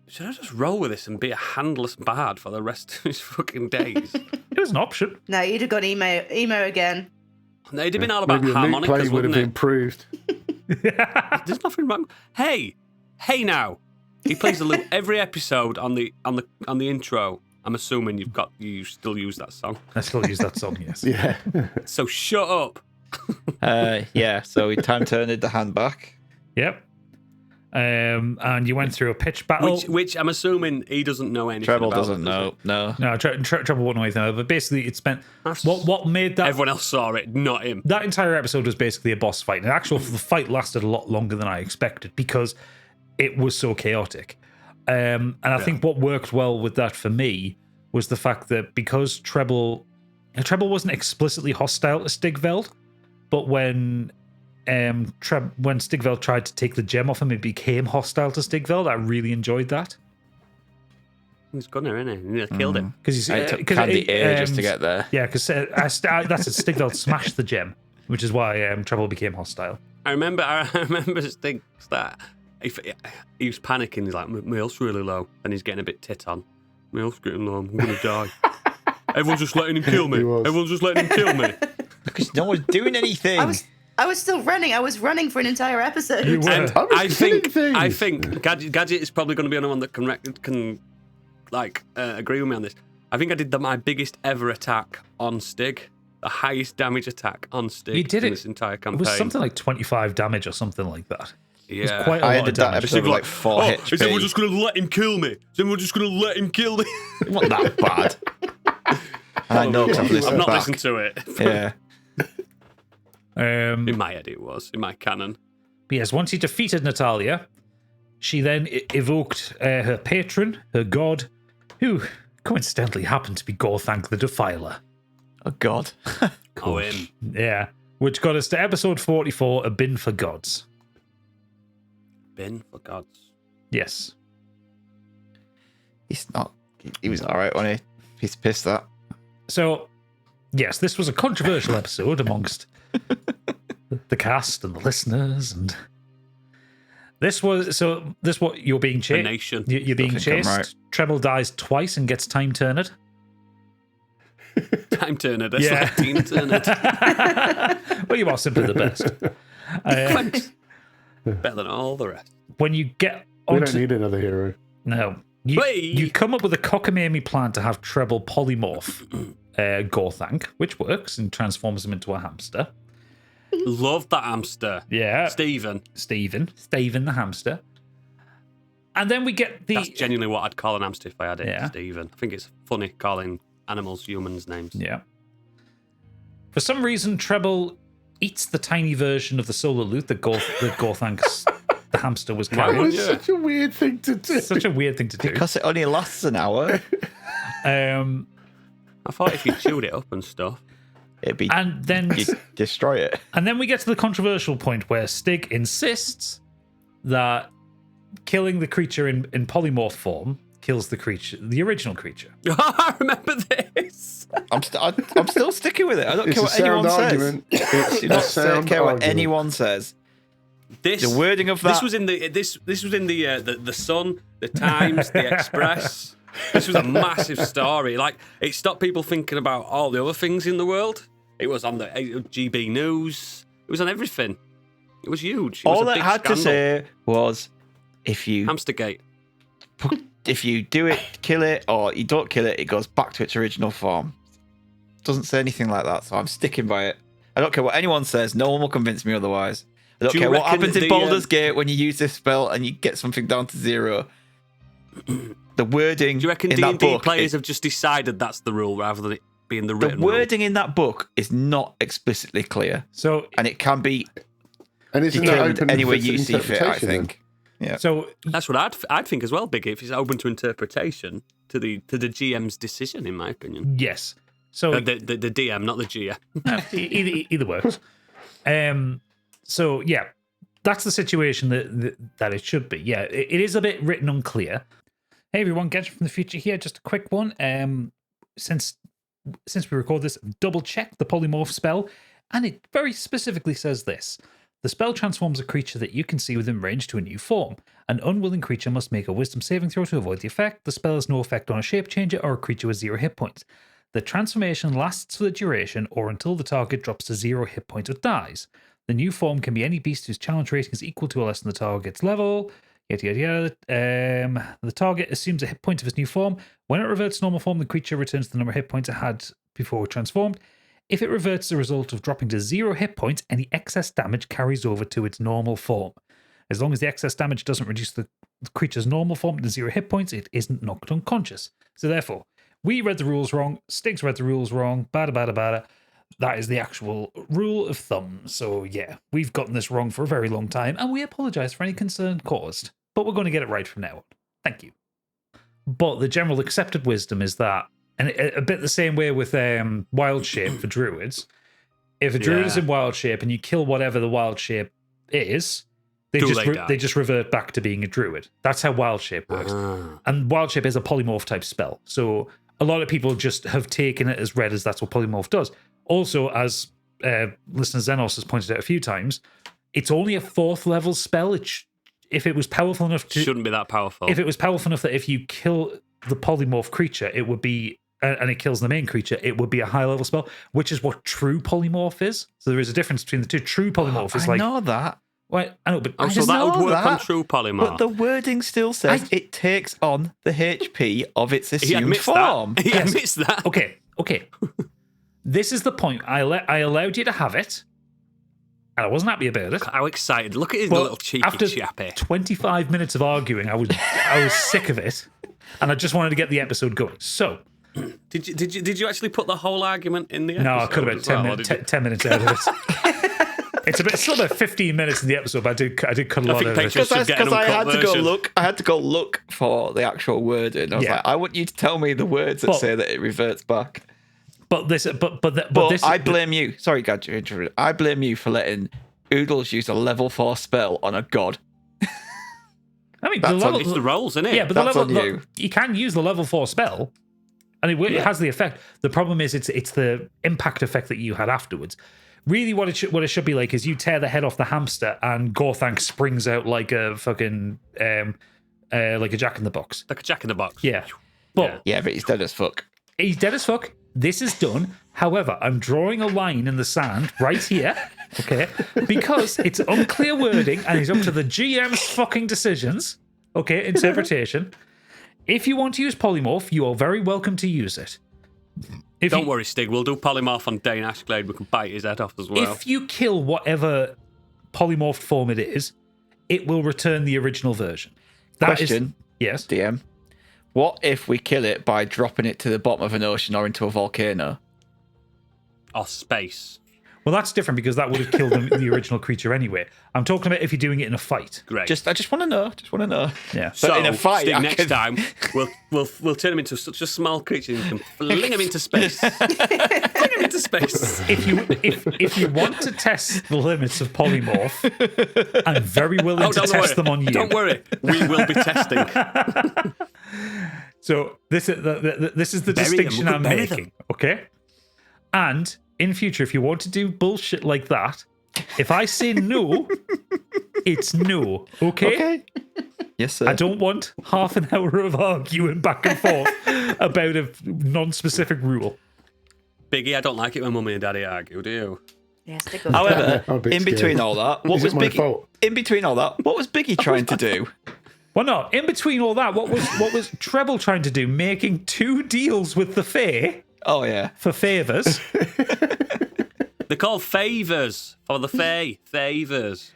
should I just roll with this and be a handless bard for the rest of his fucking days? It was an option. No, you'd have gone emo again. No, it'd have been all about Maybe a loot play harmonicas, would have wouldn't it? improved. There's nothing wrong. Hey now. He plays the loop every episode on the intro. I'm assuming you still use that song. I still use that song, yes. Yeah. So shut up. Yeah, so we time turned the hand back. Yep. And you went through a pitch battle. Which I'm assuming he doesn't know anything Treble about. doesn't does he? know. No. No, Trouble wouldn't know anything about it, but basically it spent... That's- What made that... Everyone else saw it, not him. That entire episode was basically a boss fight. And the fight lasted a lot longer than I expected because it was so chaotic. And I think what worked well with that for me was the fact that because Treble wasn't explicitly hostile to Stigveld, but when Stigveld tried to take the gem off him, it became hostile to Stigveld. I really enjoyed that. He's gunner, isn't he? He nearly killed him. Because It took Candy ages to get there. Yeah, because that's it. Stigveld smashed the gem, which is why Treble became hostile. I remember Stig that he was panicking. He's like, my health's really low, and he's getting a bit tit on. My health's getting low. I'm gonna die. Everyone's just letting him kill me. He was. Everyone's just letting him kill me. Because no one's doing anything. I was still running. I was running for an entire episode. You were. And I was killing things. I think Gadget is probably going to be the only one that can agree with me on this. I think I did my biggest ever attack on Stig, the highest damage attack on Stig You did in it. this entire It campaign. was something like 25 damage or something like that. yeah. It was quite a I lot ended of that damage. episode with like 4 HP. Is everyone just going to let him kill me? Is everyone just going to let him kill me? It wasn't that bad. And I know because I've listened I've not back. listened to it. Yeah. In my head it was. In my canon. Yes, once he defeated Natalia, she then evoked her patron, her god, who coincidentally happened to be Gorthank the Defiler. Oh, God. Oh, him. Yeah, which got us to episode 44, A Bin for Gods. Bin for gods. Yes. He's not. He was alright, wasn't he? He's pissed that. So, yes, this was a controversial episode amongst the cast and the listeners, and this what you're being The chased. nation. You're being think I'm chased. right. Treble dies twice and gets time turned. Time Turner. That's Yeah. like Tina Turner. Well, you are simply the best. Better than all the rest. When you get We onto don't need another hero. no, You come up with a cockamamie plan to have Treble polymorph Gorthank, which works and transforms him into a hamster. Love that hamster. Yeah. Steven the hamster. And then we get the... That's genuinely what I'd call an hamster if I had it, Yeah. Steven. I think it's funny calling animals humans' names. Yeah. For some reason, Treble eats the tiny version of the solar loot that Gorthank's the hamster was That carrying. was such a weird thing to do. Such a weird thing to do. Because it only lasts an hour. I thought if you chewed it up and stuff. It'd be And then you destroy it. And then we get to the controversial point where Stig insists that killing the creature in polymorph form kills the original creature. I remember this. I'm still sticking with it. I don't It's care a what anyone sound says. argument. It's Do a not sound care what argument. anyone says. This The wording of that. This was in the Sun, the Times, the Express. This was a massive story. Like, it stopped people thinking about all the other things in the world. It was on the GB News. It was on everything. It was huge. It was All a it big had to scandal. say was, if you Hamstergate. do it, kill it, or you don't kill it, it goes back to its original form. Doesn't say anything like that, so I'm sticking by it. I don't care what anyone says. No one will convince me otherwise. I don't Do you care what reckon happens in the, Baldur's Gate when you use this spell and you get something down to 0. The wording Do you reckon in that D&D book, players have just decided that's the rule rather than it being the the written rule? wording in that book is not explicitly clear, So and it can be And isn't that determined open any way to you see fit. I interpretation then? think. Yeah. so That's what I'd think as well, Biggie, if it's open to interpretation to the GM's decision, in my opinion. yes. So The DM, not the GM. either works. So yeah, that's the situation that it should be. Yeah, it is a bit written unclear. Hey everyone, Gadget from the future here. Just a quick one. Since we record this, double check the polymorph spell, and it very specifically says this: the spell transforms a creature that you can see within range to a new form. An unwilling creature must make a Wisdom saving throw to avoid the effect. The spell has no effect on a shape changer or a creature with 0 hit points. The transformation lasts for the duration or until the target drops to 0 hit points or dies. The new form can be any beast whose challenge rating is equal to or less than the target's level. Yada yada yada. The target assumes a hit point of its new form. When it reverts to normal form, the creature returns the number of hit points it had before it transformed. If it reverts as a result of dropping to 0 hit points, any excess damage carries over to its normal form. As long as the excess damage doesn't reduce the creature's normal form to 0 hit points, it isn't knocked unconscious. So therefore, we read the rules wrong. Stig's read the rules wrong. Bada. That is the actual rule of thumb. So yeah, we've gotten this wrong for a very long time, and we apologise for any concern caused. But we're going to get it right from now on. Thank you. But the general accepted wisdom is that, and a bit the same way with wild shape for druids. If a druid is in wild shape and you kill whatever the wild shape is, they just revert back to being a druid. That's how wild shape works. And wild shape is a polymorph type spell. So a lot of people just have taken it as read as that's what polymorph does. Also, as listener Xenos has pointed out a few times, it's only a 4th level spell. If it was powerful enough to... Shouldn't be that powerful. If it was powerful enough that if you kill the polymorph creature, it would be... and it kills the main creature, it would be a high level spell, which is what true polymorph is. So there is a difference between the two. True polymorph is I like... know that. Well, I know, but... so that would know work on that, true polymorph. But the wording still says it takes on the HP of its he assumed admits form. that. He admits that. Okay. This is the point. I allowed you to have it, and I wasn't happy about it. How excited. Look at his But little cheeky after chappy. 25 minutes of arguing, I was sick of it, and I just wanted to get the episode going. So... Did you actually put the whole argument in the episode? No, I could have been 10 minutes out of it. It's still about 15 minutes in the episode, but I did cut a lot of it. Because I had to go look. I had to go look for the actual wording. I was like, I want you to tell me the words that say that it reverts back. But this, I blame you. Sorry, Gadget. I blame you for letting Oodles use a level 4 spell on a god. I mean, it's the rolls, isn't it? Yeah, but that's the level, on you. You can use the level 4 spell, and it has the effect. The problem is it's the impact effect that you had afterwards. Really, what it should be like is you tear the head off the hamster, and Gorthank springs out like a fucking like a Jack-in-the-Box. Like a Jack-in-the-Box. Yeah, but he's dead as fuck. He's dead as fuck. This is done. However, I'm drawing a line in the sand right here, okay? Because it's unclear wording and it's up to the GM's fucking decisions, okay, interpretation. If you want to use polymorph, you are very welcome to use it. Don't worry, Stig. We'll do polymorph on Dane Ashglade. We can bite his head off as well. If you kill whatever polymorphed form it is, it will return the original version. Question. Yes. DM. What if we kill it by dropping it to the bottom of an ocean or into a volcano? Or space. Well, that's different because that would have killed the original creature anyway. I'm talking about if you're doing it in a fight. Great. I just want to know. Yeah. So in a fight, Stig, I next can- time we'll turn him into such a small creature and you can fling him into space. Fling him into space. If you want to test the limits of polymorph, I'm very willing to test them on you. Don't worry, we will be testing. So this is the Bury distinction them. I'm We'll bury making, okay? And in future, if you want to do bullshit like that, if I say no, it's no, okay? Okay. Yes, sir. I don't want half an hour of arguing back and forth about a non-specific rule. Biggie, I don't like it when Mummy and Daddy argue, do you? Yeah, stick with However, I'm a bit in between scared. all that, what Is was it my Biggie? fault? In between all that, what was Biggie trying to do? Well, no. In between all that, what was Treble trying to do? Making 2 deals with the Fae Oh yeah. for favours. They're called favours for the Fae. Favours.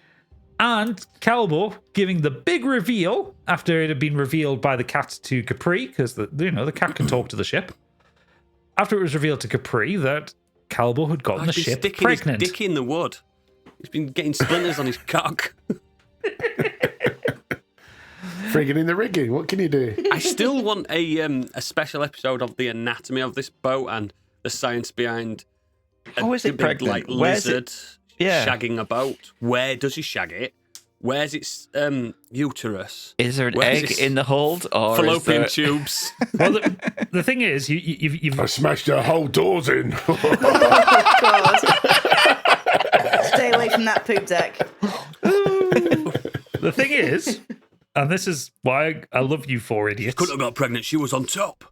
And Calbo giving the big reveal after it had been revealed by the cat to Capri, because the cat can talk to the ship. After it was revealed to Capri that Calbo had gotten the He's ship sticking pregnant. his dick in the wood. He's been getting splinters on his cock. Frigging in the rigging. What can you do? I still want a special episode of the anatomy of this boat and the science behind How is it big, pregnant? like Where's it- lizard Yeah. shagging a boat. Where does he shag it? Where's its uterus? Is there an Where's egg its in the hold, or fallopian is there... tubes? Well, the thing is, you've I smashed the whole doors in. God. Stay away from that poop deck. the thing is, and this is why I love you four idiots. Couldn't have got pregnant. She was on top.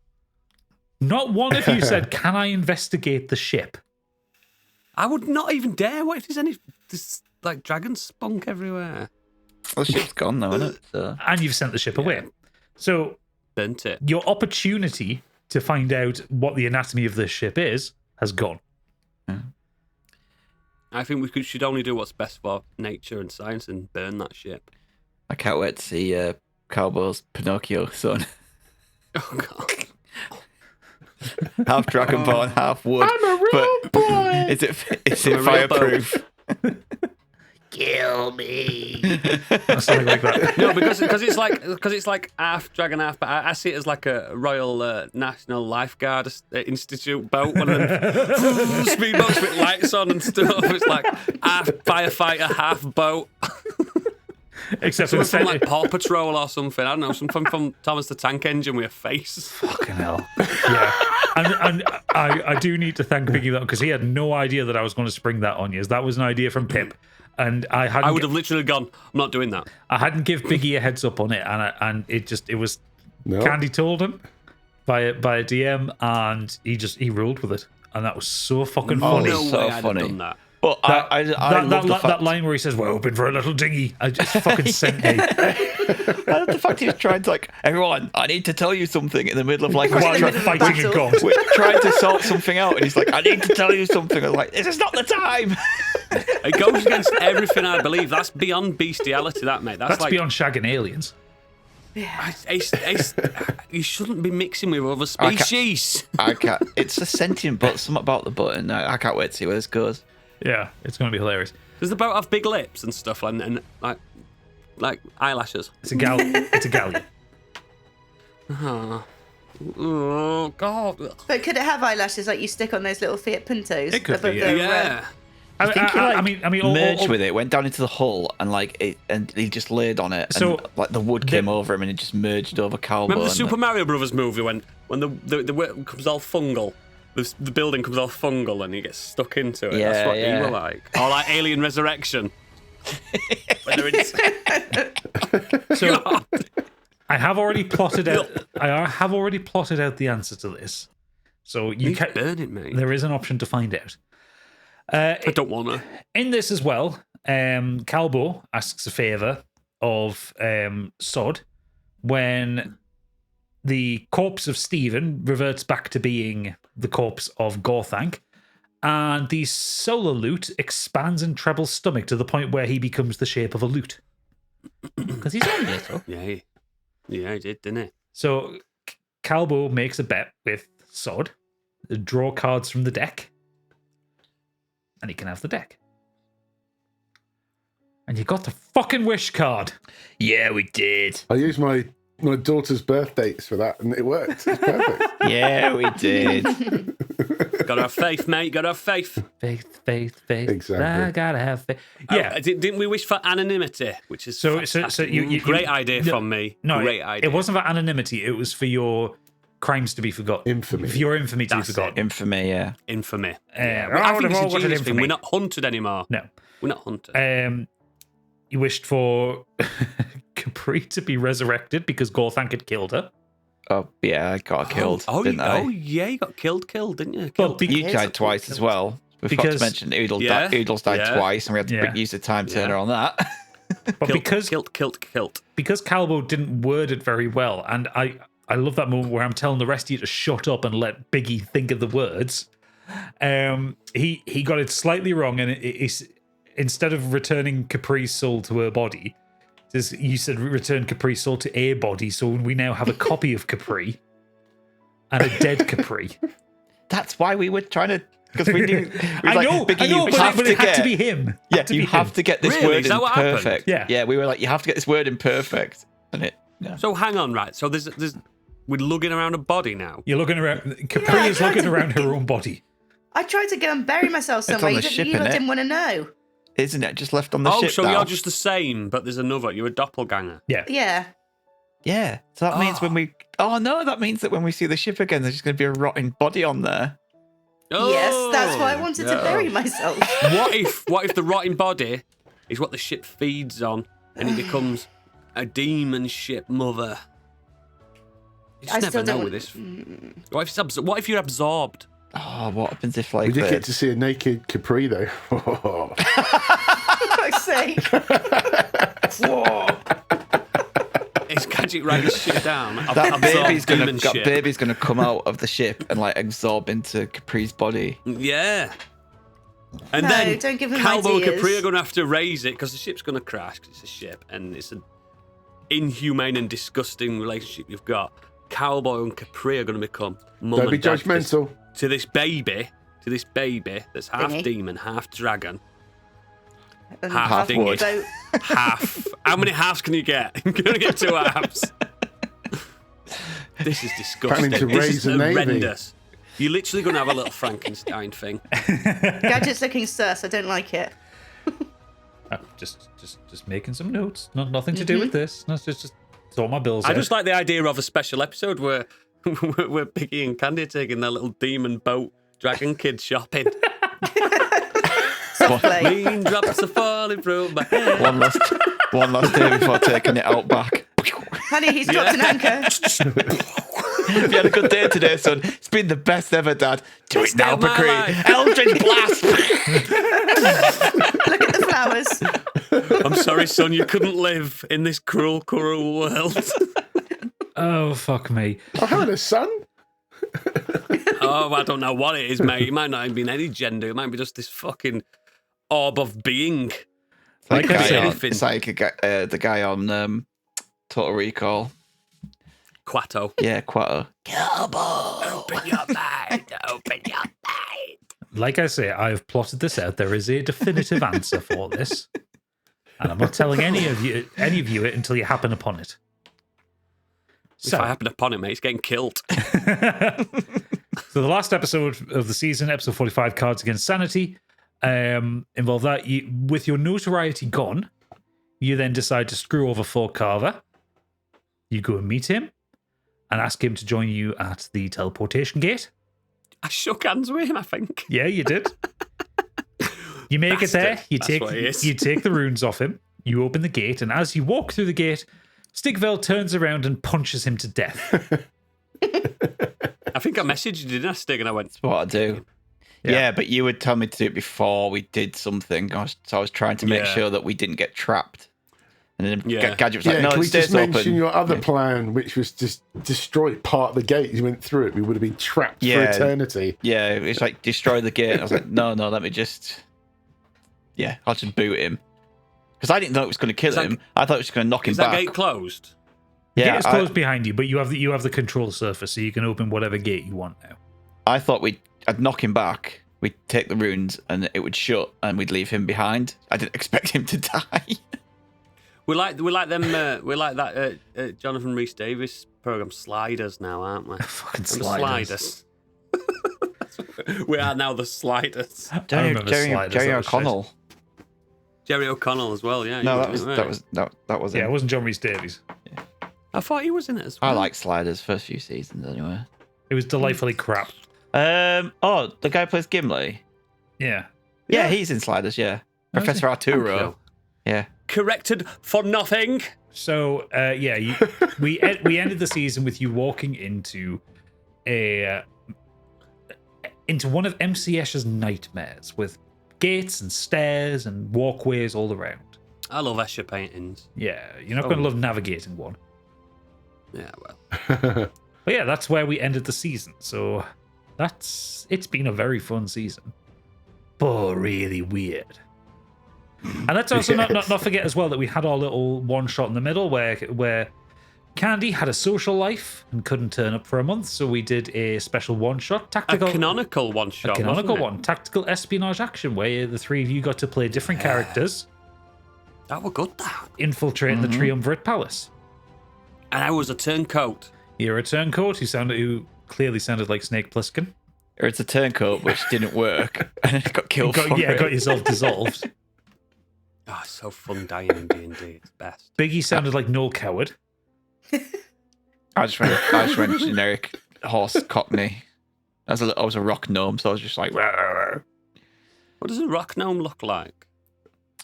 Not one of you said, "Can I investigate the ship?" I would not even dare. What if there's like dragon spunk everywhere? Well, the ship's gone now, isn't it? So... And you've sent the ship away. So Burnt it. your opportunity to find out what the anatomy of this ship is has gone. I think we should only do what's best for nature and science and burn that ship. I can't wait to see Calbo's Pinocchio son. Oh god. Half dragonborn, half wood. I'm a real boy. Is it I'm a real fireproof? Kill me. Something like that. No, because it's like half dragon, half. But I see it as like a Royal National Lifeguard Institute boat, one of them speedboats with lights on and stuff. It's like half firefighter, half boat. Except Someone it's from like Paw Patrol or something. I don't know. Something from Thomas the Tank Engine with a face. fucking hell. Yeah. And I do need to thank Biggie though, because he had no idea that I was going to spring that on you. That was an idea from Pip. And I would have literally gone, I'm not doing that. I hadn't give Biggie a heads up on it, and it was No. Candy told him by a DM, and he ruled with it, and that was so fucking Oh, funny. No so way I'd have funny. done that. But I love the fact that line where he says, "We're hoping for a little dinghy," I just fucking sent me. I love the fact he was trying to like, everyone, I need to tell you something in the middle of like While in the you're middle of fighting a battle. god. we're trying to sort something out, and he's like, I need to tell you something. I was like, this is not the time. It goes against everything I believe. That's beyond bestiality, that, mate. That's like, beyond shagging aliens. you shouldn't be mixing with other I can't- species. I can't. It's a sentient but something about the button. I can't wait to see where this goes. Yeah, it's going to be hilarious. Does the boat have big lips and stuff and like eyelashes? It's a galleon. Oh God! But could it have eyelashes like you stick on those little Fiat Puntos? It could above be, the, Yeah. I think he like I mean, all- merged all- with it, went down into the hull, and like it, and he just laid on it, So, and like the wood came over him, and it just merged over Calbo. Remember the and Super Mario Brothers movie when the work comes all fungal, the building comes all fungal and he gets stuck into it. Yeah, That's what yeah. he were like. Or like Alien Resurrection. When they're in- So I have already plotted out. I have already plotted out the answer to this. So you He's can. burning me. There is an option to find out. I don't want to. In this as well, Calbo asks a favour of Sod when the corpse of Stephen reverts back to being the corpse of Gorthank, and the solar lute expands in Treble's stomach to the point where he becomes the shape of a lute. Because he's only little. Yeah, he did, didn't he? So Calbo makes a bet with Sod, draw cards from the deck, and he can have the deck. And you got the fucking wish card. Yeah, we did. I used my daughter's birth dates for that, and it worked. It's perfect. Yeah, we did. Gotta have faith, mate. Gotta have faith. Faith. Exactly. I gotta have faith. Yeah. Didn't we wish for anonymity? Which is So fantastic. you great idea from me. No, great idea. It wasn't for anonymity. It was for your crimes to be forgotten. Infamy. For your infamy to be That's it. forgotten. Infamy, yeah. Infamy. I I think would have it's a all wanted genius thing. infamy. We're not hunted anymore. No. We're not hunted. You wished for Capri to be resurrected because Gorthank had killed her. Oh, yeah, I got killed, didn't I? Oh, yeah, you got killed, didn't you? But Killed. You died twice as well. We forgot Because- to mention Oodles Yeah, died yeah. twice, and we had to use the time turner on that. But Killed, because killed. because Calbo didn't word it very well, and I love that moment where I'm telling the rest of you to shut up and let Biggie think of the words. He got it slightly wrong, and it's instead of returning Capri's soul to her body, you said return Capri's soul to a body. So we now have a copy of Capri and a dead Capri. That's why we were trying to, because we knew. I know, but it had to be him. Yeah, you have to get this Really? word Is that in what happened? perfect. Yeah. We were like, you have to get this word in perfect, and it. Yeah. So hang on, right? So there's we're lugging around a body now. You're looking around. Capri Yeah, is looking around her own body. I tried to go and bury myself on somewhere. the ship, You lot innit? didn't want to know. Isn't it just left on the Oh, ship so now? you're just the same, but there's another. You're a doppelganger. Yeah. Yeah. Yeah. So that means when we. Oh no, that means that when we see the ship again, there's just going to be a rotting body on there. Yes, that's why I wanted to bury myself. What if the rotting body is what the ship feeds on, and it becomes a demon ship mother? You just I never still know don't- with this. What if you're absorbed? Oh, what happens if We like did the, get to see a naked Capri, though. For fuck's sake. Is Gadget writing this shit down? that Demon ship. baby's gonna come out of the ship and like absorb into Capri's body. Yeah. And No, then don't give him Calbo and ideas. Capri are going to have to raise it because the ship's going to crash because it's a ship and it's an inhumane and disgusting relationship you've got. Calbo and Capri are going to become mum Don't be and dad judgmental. to this baby that's half Thingy. demon, half dragon, And half half dingy. boat. half. How many halves can you get? You're going to get 2 halves. This is disgusting. Planning to This raise is a navy. horrendous. You're literally going to have a little Frankenstein thing. Gadget's looking sus. I don't like it. Just making some notes. Nothing to do with this. No, it's all my bills. I out. just like the idea of a special episode where Piggy and Candy are taking their little demon boat dragon kid shopping. Softly. Mean drops are falling from my head. One last day before taking it out back. Honey, he's dropped an anchor. You had a good day today, son. It's been the best ever, Dad. Do it now, of my Capri. life. Eldritch blast. Look at the flowers. I'm sorry, son, you couldn't live in this cruel, cruel world. Oh, fuck me. Oh, hello, son. Oh, I don't know what it is, mate. It might not even be any gender. It might be just this fucking orb of being. Like Like I said, anything. it's like the guy on Total Recall. Quato. Yeah, Quato. Open your mind. Open your mind. Like I say, I've plotted this out. There is a definitive answer for this, and I'm not telling any of you it until you happen upon it. If I happen upon it, mate, it's getting killed. So the last episode of the season, episode 45, Cards Against Sanity, involved that. With your notoriety gone, you then decide to screw over Fort Carver. You go and meet him and ask him to join you at the teleportation gate. I shook hands with him, I think. Yeah, you did. You make it there. Bastard. That's what he is. You take the runes off him. You open the gate, and as you walk through the gate, Stigvel turns around and punches him to death. I think I messaged you, didn't I, Stig? And I went, That's what I do. Yeah. But you would tell me to do it before we did something. So I was trying to make Yeah. sure that we didn't get trapped. And then Yeah. Gadget was like, Yeah, no, can it we just stays open. mention your other plan, which was just destroy part of the gate? You went through it. We would have been trapped Yeah. for eternity. Yeah, it's like, destroy the gate. I was like, no, let me just... Yeah, I'll just boot him. Because I didn't know it was going to kill him. I thought it was going to knock him Is that back. gate closed? The Yeah, gate is closed behind you, but you have the control surface, so you can open whatever gate you want now. I thought I'd knock him back, we'd take the runes, and it would shut, and we'd leave him behind. I didn't expect him to die. We're like that Jonathan Rhys Davis program Sliders now, aren't we? Fucking Remember sliders. We are now the Sliders. remember Sliders, Jerry that was O'Connell. Jerry O'Connell as well, yeah. No, he that in was it, that was Yeah, him. it wasn't John Rhys Davies. I thought he was in it as well. I like Sliders first few seasons anyway. It was delightfully crap. Oh, the guy who plays Gimli. Yeah. Yeah, he's in Sliders. Yeah, Professor Arturo. Thank you. Yeah, Corrected for nothing. So we ended the season with you walking into one of MC Escher's nightmares with gates and stairs and walkways all around. I love Escher paintings. Yeah, you're not going to love navigating one. Yeah, well. But yeah, that's where we ended the season. So it's been a very fun season, but really weird. And let's also not forget as well that we had our little one shot in the middle where Candy had a social life and couldn't turn up for a month, so we did a special one shot tactical. A canonical one shot. A canonical wasn't it? one, tactical espionage action, where the three of you got to play different characters That were good, that. infiltrating the Triumvirate Palace. And I was a turncoat. You're a turncoat who clearly sounded like Snake Plissken. or it's a turncoat which didn't work and it got killed. Got yourself dissolved. Oh, it's so fun dying in D&D. It's best. Biggie sounded like Noel Coward. I just went generic horse cockney. I was a rock gnome, so I was just like, "Rawr." What does a rock gnome look like?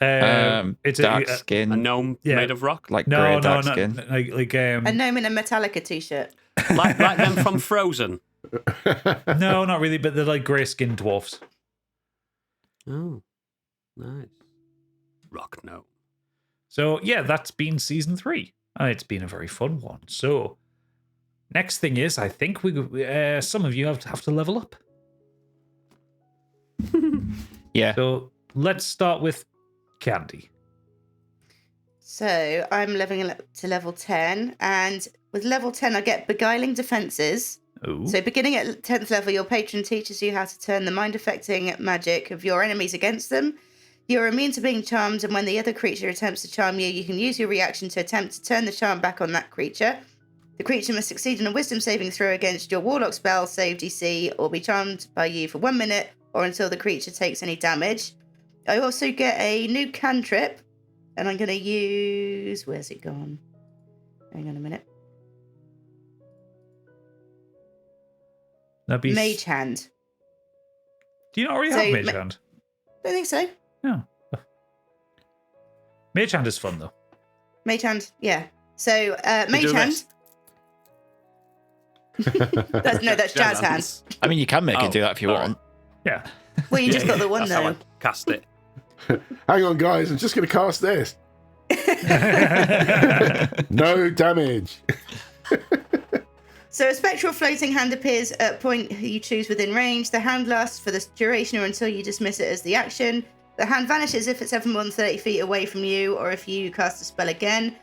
It's dark a skin, A gnome Yeah. made of rock? like grey dark skin. like A gnome in a Metallica t-shirt. like them from Frozen? no, not really, but they're like grey-skinned dwarfs. Oh, nice. Rock gnome. So yeah, that's been season 3, and it's been a very fun one. So next thing is, I think we some of you have to level up. Yeah. So let's start with Candy. So I'm leveling up to level 10, and with level 10 I get Beguiling Defenses. Ooh. So beginning at 10th level, your patron teaches you how to turn the mind-affecting magic of your enemies against them. You're immune to being charmed, and when the other creature attempts to charm you, you can use your reaction to attempt to turn the charm back on that creature. The creature must succeed in a wisdom saving throw against your warlock spell, save DC, or be charmed by you for 1 minute, or until the creature takes any damage. I also get a new cantrip, and I'm going to use... Where's it gone? Hang on a minute. That'd be Mage Hand. Do you not already So, have Mage Hand? Don't think so. No. Mage Hand is fun though. Mage Hand, yeah. So, Mage do Hand... this. That's Jazz Hand. I mean, you can make Oh, it do that if you all right. want. Yeah. Well, you just got the one, That's how though. I cast it. Hang on, guys. I'm just going to cast this. No damage. So a spectral floating hand appears at a point you choose within range. The hand lasts for the duration or until you dismiss it as the action. The hand vanishes if it's ever more than 30 feet away from you, or if you cast a spell again.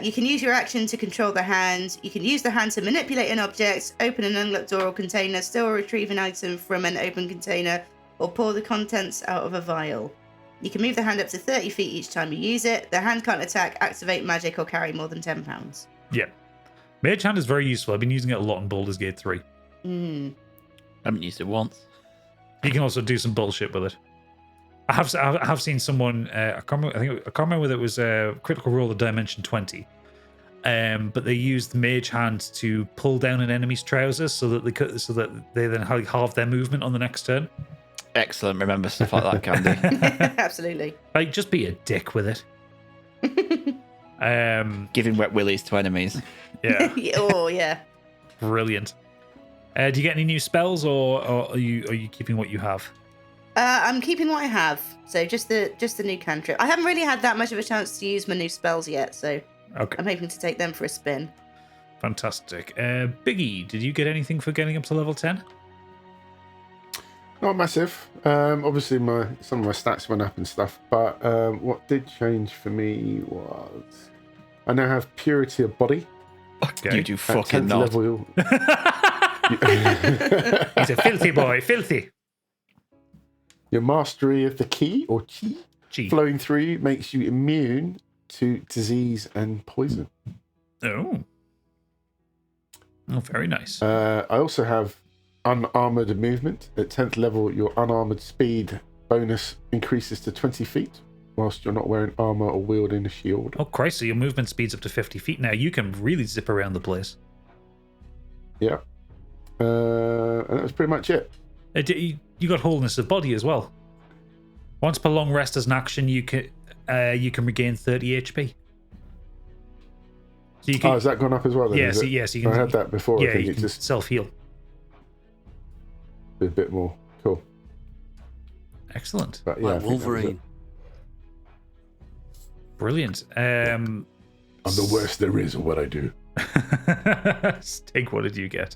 You can use your action to control the hand. You can use the hand to manipulate an object, open an unlocked door or container, steal or retrieve an item from an open container, or pour the contents out of a vial. You can move the hand up to 30 feet each time you use it. The hand can't attack, activate magic, or carry more than 10 pounds. Yeah. Mage Hand is very useful. I've been using it a lot in Baldur's Gate 3. Mm. I haven't used it once. You can also do some bullshit with it. I have seen someone. I can't remember whether it was Critical Role of Dimension 20. But they used Mage Hand to pull down an enemy's trousers so that they then halve their movement on the next turn. Excellent. Remember stuff like that, Candy. Absolutely. Like, just be a dick with it. Giving wet willies to enemies. Yeah, Oh, yeah. brilliant. Do you get any new spells, or are you keeping what you have? I'm keeping what I have. So just the new cantrip. I haven't really had that much of a chance to use my new spells yet, so Okay. I'm hoping to take them for a spin. Fantastic. Biggie, did you get anything for getting up to level 10? Not massive. Obviously, some of my stats went up and stuff, but what did change for me was I now have purity of body. Okay. You do At fucking 10th not. level. He's a filthy boy, filthy. Your mastery of the ki or chi Gee. flowing through makes you immune to disease and poison. Oh. Oh, very nice. I also have unarmored movement. At 10th level, your unarmored speed bonus increases to 20 feet whilst you're not wearing armor or wielding a shield. Oh, Christ, so your movement speed's up to 50 feet now. You can really zip around the place. Yeah. And that was pretty much it. You got wholeness of body as well. Once per long rest as an action, you can regain 30 HP. So you can, Has that gone up as well then? yes, is it? yes, you can. I had that before. Yeah, I think you it can just self-heal. a bit more cool. Excellent. But yeah, I Like think that was it. Wolverine. Brilliant. I'm the worst there is at what I do. Stig, what did you get?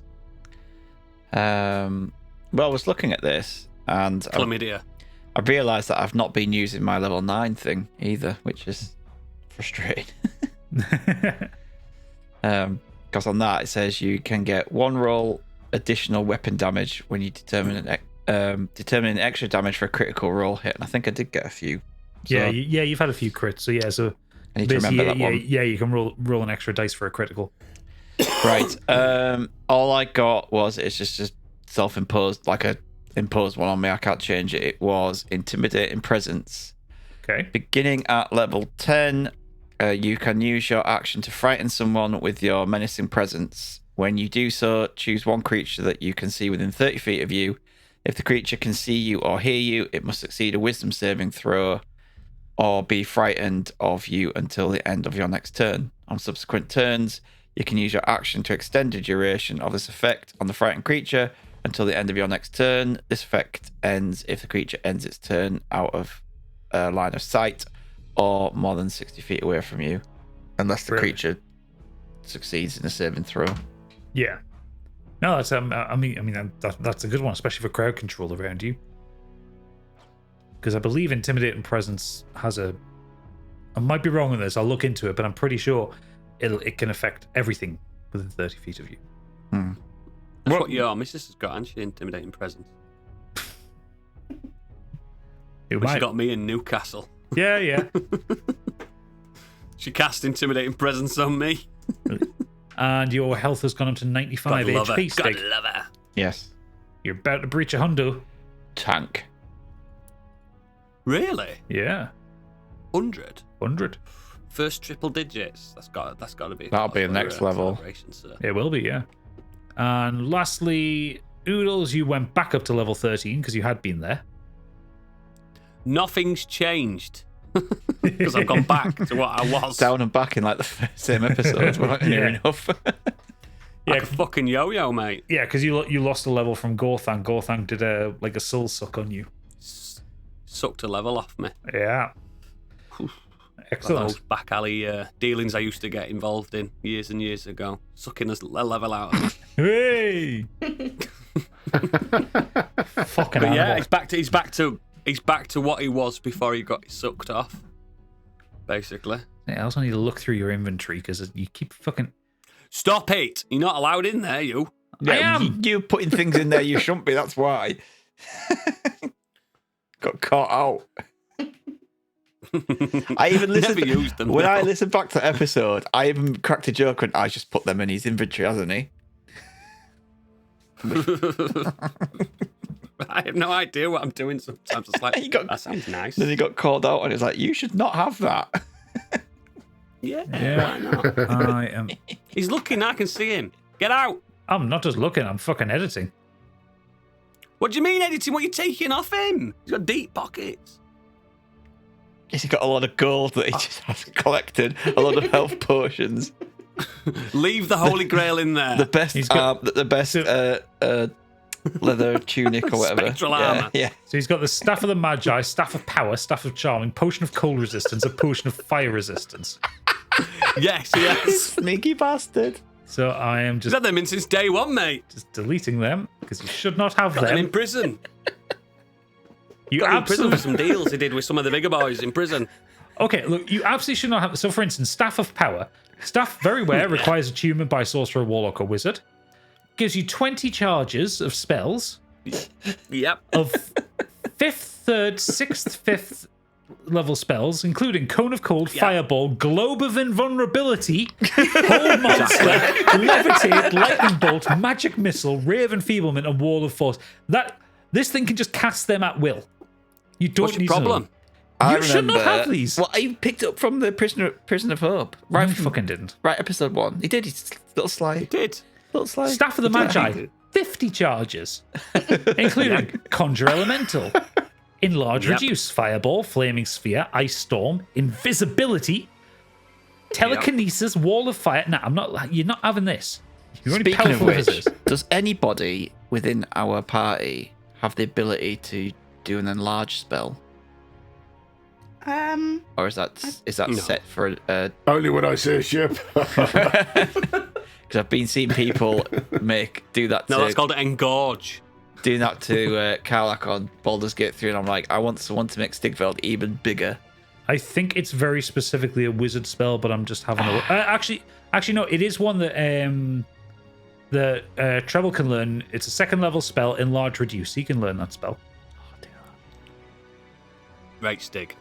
Well, I was looking at this and Chlamydia. I realised that I've not been using my level 9 thing either, which is frustrating. Because on that it says you can get one roll additional weapon damage when you determine extra damage for a critical roll hit, and I think I did get a few. So Yeah, you've had a few crits, so yeah, so I need to basically, remember that one. Yeah, you can roll an extra dice for a critical. Right. All I got was it's just self-imposed, like a imposed one on me. I can't change it. It was intimidating presence. Okay. Beginning at level 10, you can use your action to frighten someone with your menacing presence. When you do so, choose one creature that you can see within 30 feet of you. If the creature can see you or hear you, it must succeed a wisdom saving throw or be frightened of you until the end of your next turn. On subsequent turns, you can use your action to extend the duration of this effect on the frightened creature until the end of your next turn. This effect ends if the creature ends its turn out of line of sight or more than 60 feet away from you, unless the Brilliant. creature succeeds in a saving throw. Yeah. No, that's I mean that's a good one, especially for crowd control around you. Because I believe intimidating presence has a. I might be wrong on this. I'll look into it, but I'm pretty sure it can affect everything within 30 feet of you. That's what your missus has got, hasn't she? Intimidating presence. It But she might. got me in Newcastle. Yeah. She cast intimidating presence on me. And your health has gone up to 95 God love her. HP. Stig. God love her. Yes. You're about to breach a hundo. Tank. Really? Yeah. 100? 100. First triple digits. That's got to be. That'll be the next level. Sir. It will be, yeah. And lastly, Oodles, you went back up to level 13 because you had been there. Nothing's changed. Because I've gone back to what I was. Down and back in like the same episode, weren't near Yeah. enough. Like a fucking yo-yo, mate. Yeah, because you lost a level from Gorthang. Gorthang did a soul suck on you. Sucked a level off me. Yeah. Like Excellent. those back alley dealings I used to get involved in years and years ago. Sucking a level out of me. Hey! Fucking But yeah, animal. he's back to what he was before he got sucked off. Basically. Yeah, I also need to look through your inventory because you keep fucking. Stop it! You're not allowed in there, you. I am. You're putting things in there you shouldn't be, that's why. Got caught out. I even listened Never used them. when no. I listened back to the episode, I even cracked a joke when I just put them in his inventory, hasn't he? I have no idea what I'm doing sometimes. It's like, You got- that sounds nice. Then he got called out and it's like, you should not have that. Yeah, Yeah. why not? I am. He's looking, I can see him. Get out! I'm not just looking. I'm fucking editing. What do you mean editing? What are you taking off him? He's got deep pockets. He's got a lot of gold that he just has collected, a lot of health potions. Leave the Holy Grail in there. The best, He's got- leather tunic or whatever. Spectral yeah, armor. Yeah. So he's got the Staff of the Magi, Staff of Power, Staff of Charming, Potion of Cold Resistance, a Potion of Fire Resistance. Yes, yes. Sneaky bastard. So I am He's just had them in since day one, mate. deleting them because you should not have Got them in them. prison. You Got him in prison for absolutely some deals he did with some of the bigger boys in prison. okay. Look, you absolutely should not have. So, for instance, Staff of Power, staff very rare, requires attunement by sorcerer, warlock, or wizard. Gives you 20 charges of spells Yep. of 5th, 3rd, 6th, 5th level spells, including Cone of Cold, Fireball, Globe of Invulnerability, Hold Monster, Levitate, Lightning Bolt, Magic Missile, Ray of Enfeeblement, and Wall of Force. This thing can just cast them at will. You don't What's need your to know problem? them. You should not have these. Well, I picked it up from the Prison of Hope. No, Right you from fucking didn't. right episode 1. He did his little slide. Did. Little slide. Staff of the Magi, 50 charges, including Conjure Elemental, Enlarge, Yep. Reduce, Fireball, Flaming Sphere, Ice Storm, Invisibility, Telekinesis, Wall of Fire. Nah, you're not having this. You're only Speaking of powerful which, visitors. does anybody within our party have the ability to do an enlarge spell? Or is that No. set for Only when I see a ship. because I've been seeing people do that No, to that's called engorge. doing that to Karlach on Baldur's Gate 3, and I'm like, I want someone to make Stigveld even bigger. I think it's very specifically a wizard spell, but I'm just having a look. Actually, no, it is one that Treble can learn. It's a 2nd level spell, Enlarge, Reduce. He can learn that spell. Right, Stig.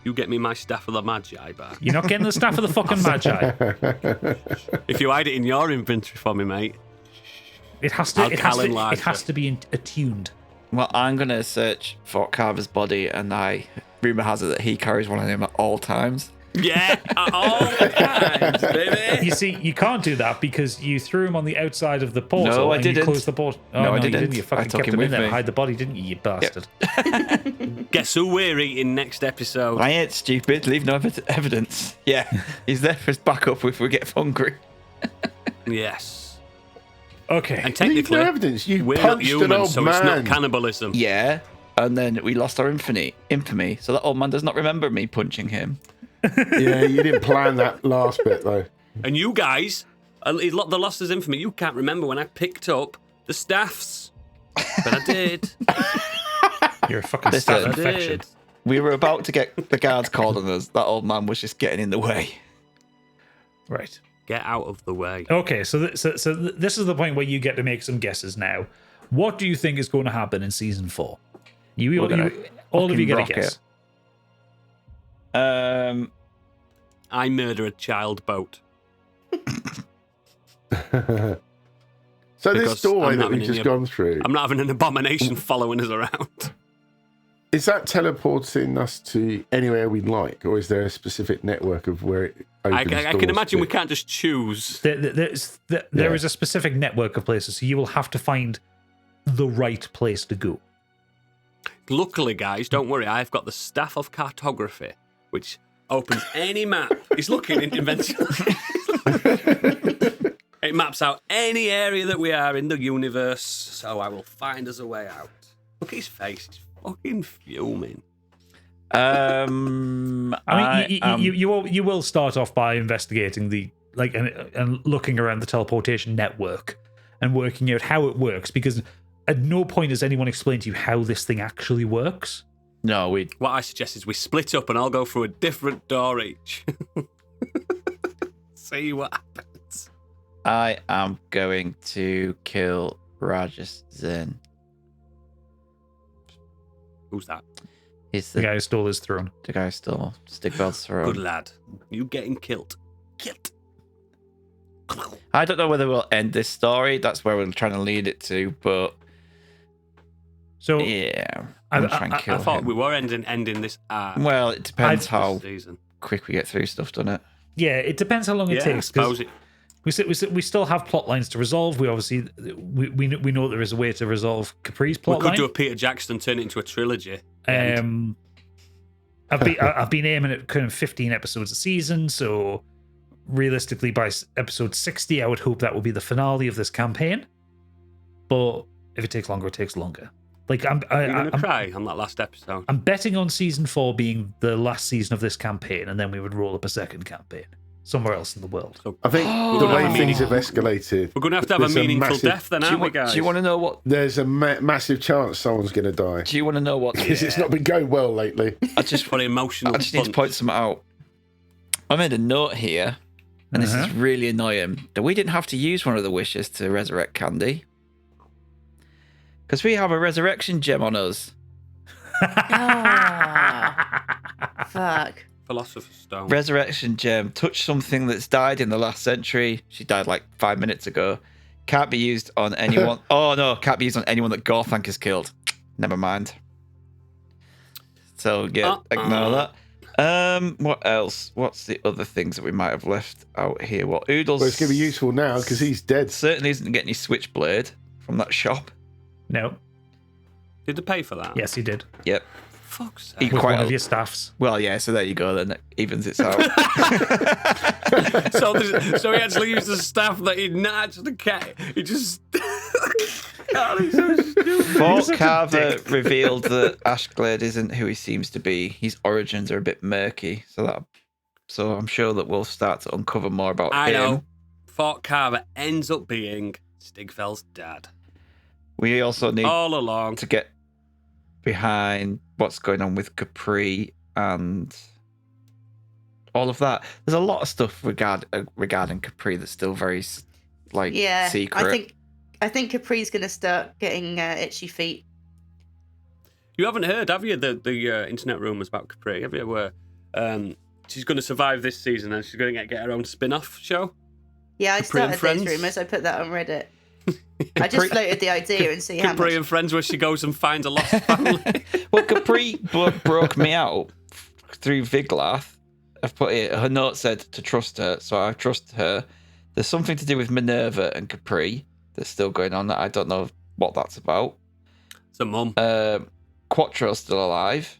You get me my Staff of the Magi back. You're not getting the Staff of the fucking Magi. If you hide it in your inventory for me, mate. It has to. I'll enlarge It has to be attuned. Well, I'm gonna search for Carver's body, and rumor has it that he carries one of them at all times. Yeah, at all times, baby. You see, you can't do that because you threw him on the outside of the portal. No, I and You didn't. closed the portal. Oh, No, I you didn't. You I fucking took kept him him in with there me. to hide the body, didn't you, you bastard? Guess who we're eating next episode? I ain't stupid. Leave no evidence. Yeah, he's there for his backup if we get hungry. Yes. Okay. And Leave technically, no evidence. You we're not punched an human, old so man. it's not cannibalism. Yeah, and then we lost our infamy. So that old man does not remember me punching him. Yeah, you didn't plan that last bit though. And you guys, the lost is infamy. You can't remember when I picked up the staffs. But I did. You're a fucking Listen, staph I infection. did. We were about to get the guards called on us. That old man was just getting in the way. Right. Get out of the way. Okay, so this is the point where you get to make some guesses now. What do you think is going to happen in season 4? All of you get a rock guess. it. I murder a child boat. So Because this doorway I'm that not we've in just the- gone through, I'm not having an abomination following us around. is that teleporting us to anywhere we'd like, or is there a specific network of where it I opens can doors imagine to? we can't just choose. There is a specific network of places, so you will have to find the right place to go. Luckily, guys, don't worry. I've got the Staff of Cartography, which opens any map. He's looking in invention. It maps out any area that we are in the universe, so I will find us a way out. Look at his face. He's fucking fuming. I mean, you will start off by investigating and looking around the teleportation network and working out how it works, because at no point has anyone explained to you how this thing actually works. No, What I suggest is we split up and I'll go through a different door each. See what happens. I am going to kill Rajas Zen. Who's that? He's The the guy who stole his throne. guy who stole Stigveld's throne. Good lad. You getting killed. Killed. I don't know whether we'll end this story. That's where we're trying to lead it to, but So yeah, I'm trying to kill I thought him. we were ending this arc Well, it depends this how season. quick we get through stuff, doesn't it? yeah, it depends how long it Yeah, I takes. 'Cause suppose it. we still have plot lines to resolve. We obviously we know there is a way to resolve Capri's We plot could line. do a Peter Jackson, turn it into a trilogy. I've been aiming at kind of 15 episodes a season, so realistically by episode 60 I would hope that will be the finale of this campaign. But If it takes longer, it takes longer. Like You're going to cry on that last episode. I'm betting on season 4 being the last season of this campaign, and then we would roll up a second campaign somewhere else in the world. So I think the way things have escalated, we're going to have a there's meaningful massive- death then, aren't we, guys? Do you want to know what? there's a massive chance someone's going to die. Do you want to know what? Because it's not been going well lately. I just For the emotional I just need to punch. point something out. I made a note here, and this is really annoying, that we didn't have to use one of the wishes to resurrect Candy. Because we have a resurrection gem on us. Fuck. Philosopher's Stone. Resurrection gem. Touch something that's died in the last century. She died like 5 minutes ago. Can't be used on anyone. Oh no, can't be used on anyone that Gorthank has killed. Never mind. So yeah, ignore that. What else? What's the other things that we might have left out here? Well, Oodles. Well, it's going to be useful now because he's dead. Certainly isn't getting any switchblade from that shop. No. Did they pay for that? Yes, he did. Yep. Fuck's He sake. With quite one a- of your staffs. Well, yeah. So there you go. Then it evens it out. So he actually used the staff that he'd not actually kept. He just. God, he's so stupid. Fort Carver revealed that Ashglade isn't who he seems to be. His origins are a bit murky, so I'm sure that we'll start to uncover more about I him. know. Fort Carver ends up being Stigfeld's dad. We also need All along. to get behind what's going on with Capri and all of that. There's a lot of stuff regarding Capri that's still very secret. I think Capri's going to start getting itchy feet. You haven't heard, have you, the internet rumours about Capri? Have you? Where she's going to survive this season and she's going to get her own spin-off show? Yeah, I Capri and started those Friends? rumours. I put that on Reddit. I just floated the idea and see how Capri much. and Friends, where she goes and finds a lost family. Well, Capri broke me out through Viglath. I've put it. Her note said to trust her, so I trust her. There's something to do with Minerva and Capri that's still going on that I don't know what that's about. It's a mum. Quattro's still alive,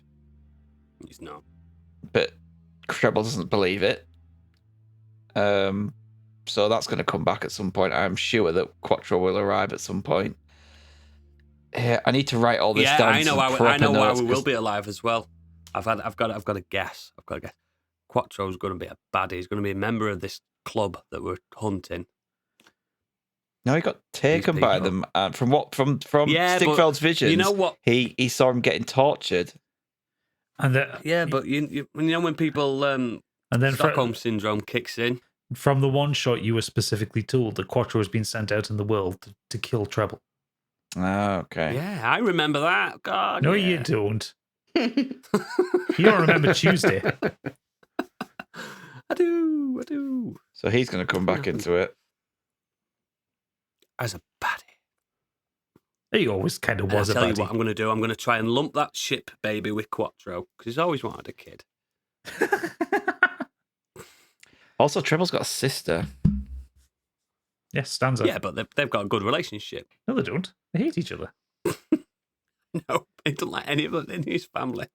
He's not. but Treble doesn't believe it. So that's going to come back at some point. I'm sure that Quattro will arrive at some point. Yeah, I need to write all this Yeah, down. I know. I know why we will be alive as well. I've got a guess. Quattro's going to be a baddie. He's going to be a member of this club that we're hunting. No, he got taken He's by big, them. From Yeah, but Stigfeld's visions, you know what? He saw him getting tortured. And Yeah, but you know when people and then Stockholm syndrome kicks in. from the one shot, you were specifically told that Quattro has been sent out in the world to kill Treble. Oh, okay. Yeah, I remember that. God, No, yeah. you don't. You don't remember Tuesday. I do. So he's going to come back into it. As a baddie. He always kind of And I'll was a tell you what baddie. I'm going to do. I'm going to try and lump that ship baby with Quattro because he's always wanted a kid. Also, Treble's got a sister. Yes, stands up. Yeah, but they've got a good relationship. No, they don't. They hate each other. No, he doesn't like any of them in his family.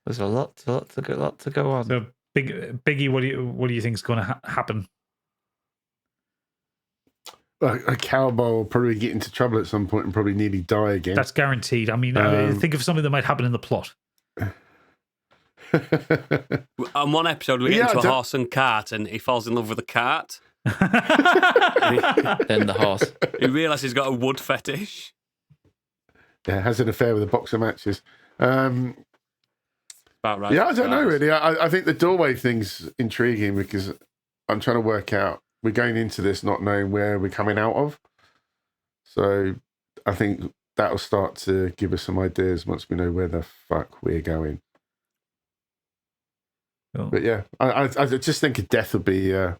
There's a lot to go on. So, Biggie, what do you think is going to happen? A cowboy will probably get into trouble at some point and probably nearly die again. That's guaranteed. I mean, think of something that might happen in the plot. On one episode, we get Yeah, into a don't- horse and cart, and he falls in love with a cart. Then the horse. He realises he's got a wood fetish. Yeah, has an affair with a box of matches. About right. Yeah, I don't know really. I think the doorway thing's intriguing because I'm trying to work out. We're going into this not knowing where we're coming out of. So I think that'll start to give us some ideas once we know where the fuck we're going. Cool. But yeah, I just think a death would be on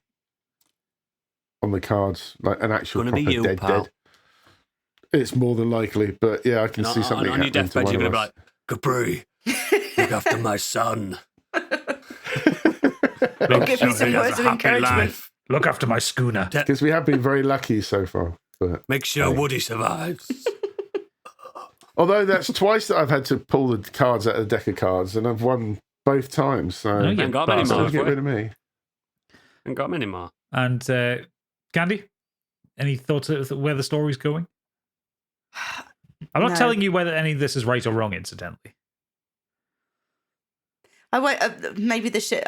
the cards, like an actual Gonna be proper you, dead. pal. It's more than likely, but yeah, I can see something on your happening to deathbed, one you're of going to be us. like, Capri, look after my son. Give me Sure some he has words a of happy encouragement. life. Look after my schooner. Because we have been very lucky so far. But Make sure Woody survives. although that's twice that I've had to pull the cards out of the deck of cards, and I've won both times. So No, you Ain't got many bastard. more. don't get rid of me. Ain't got many more. And Candy, any thoughts of where the story's going? I'm not No. telling you whether any of this is right or wrong, incidentally. I won't. Maybe the ship.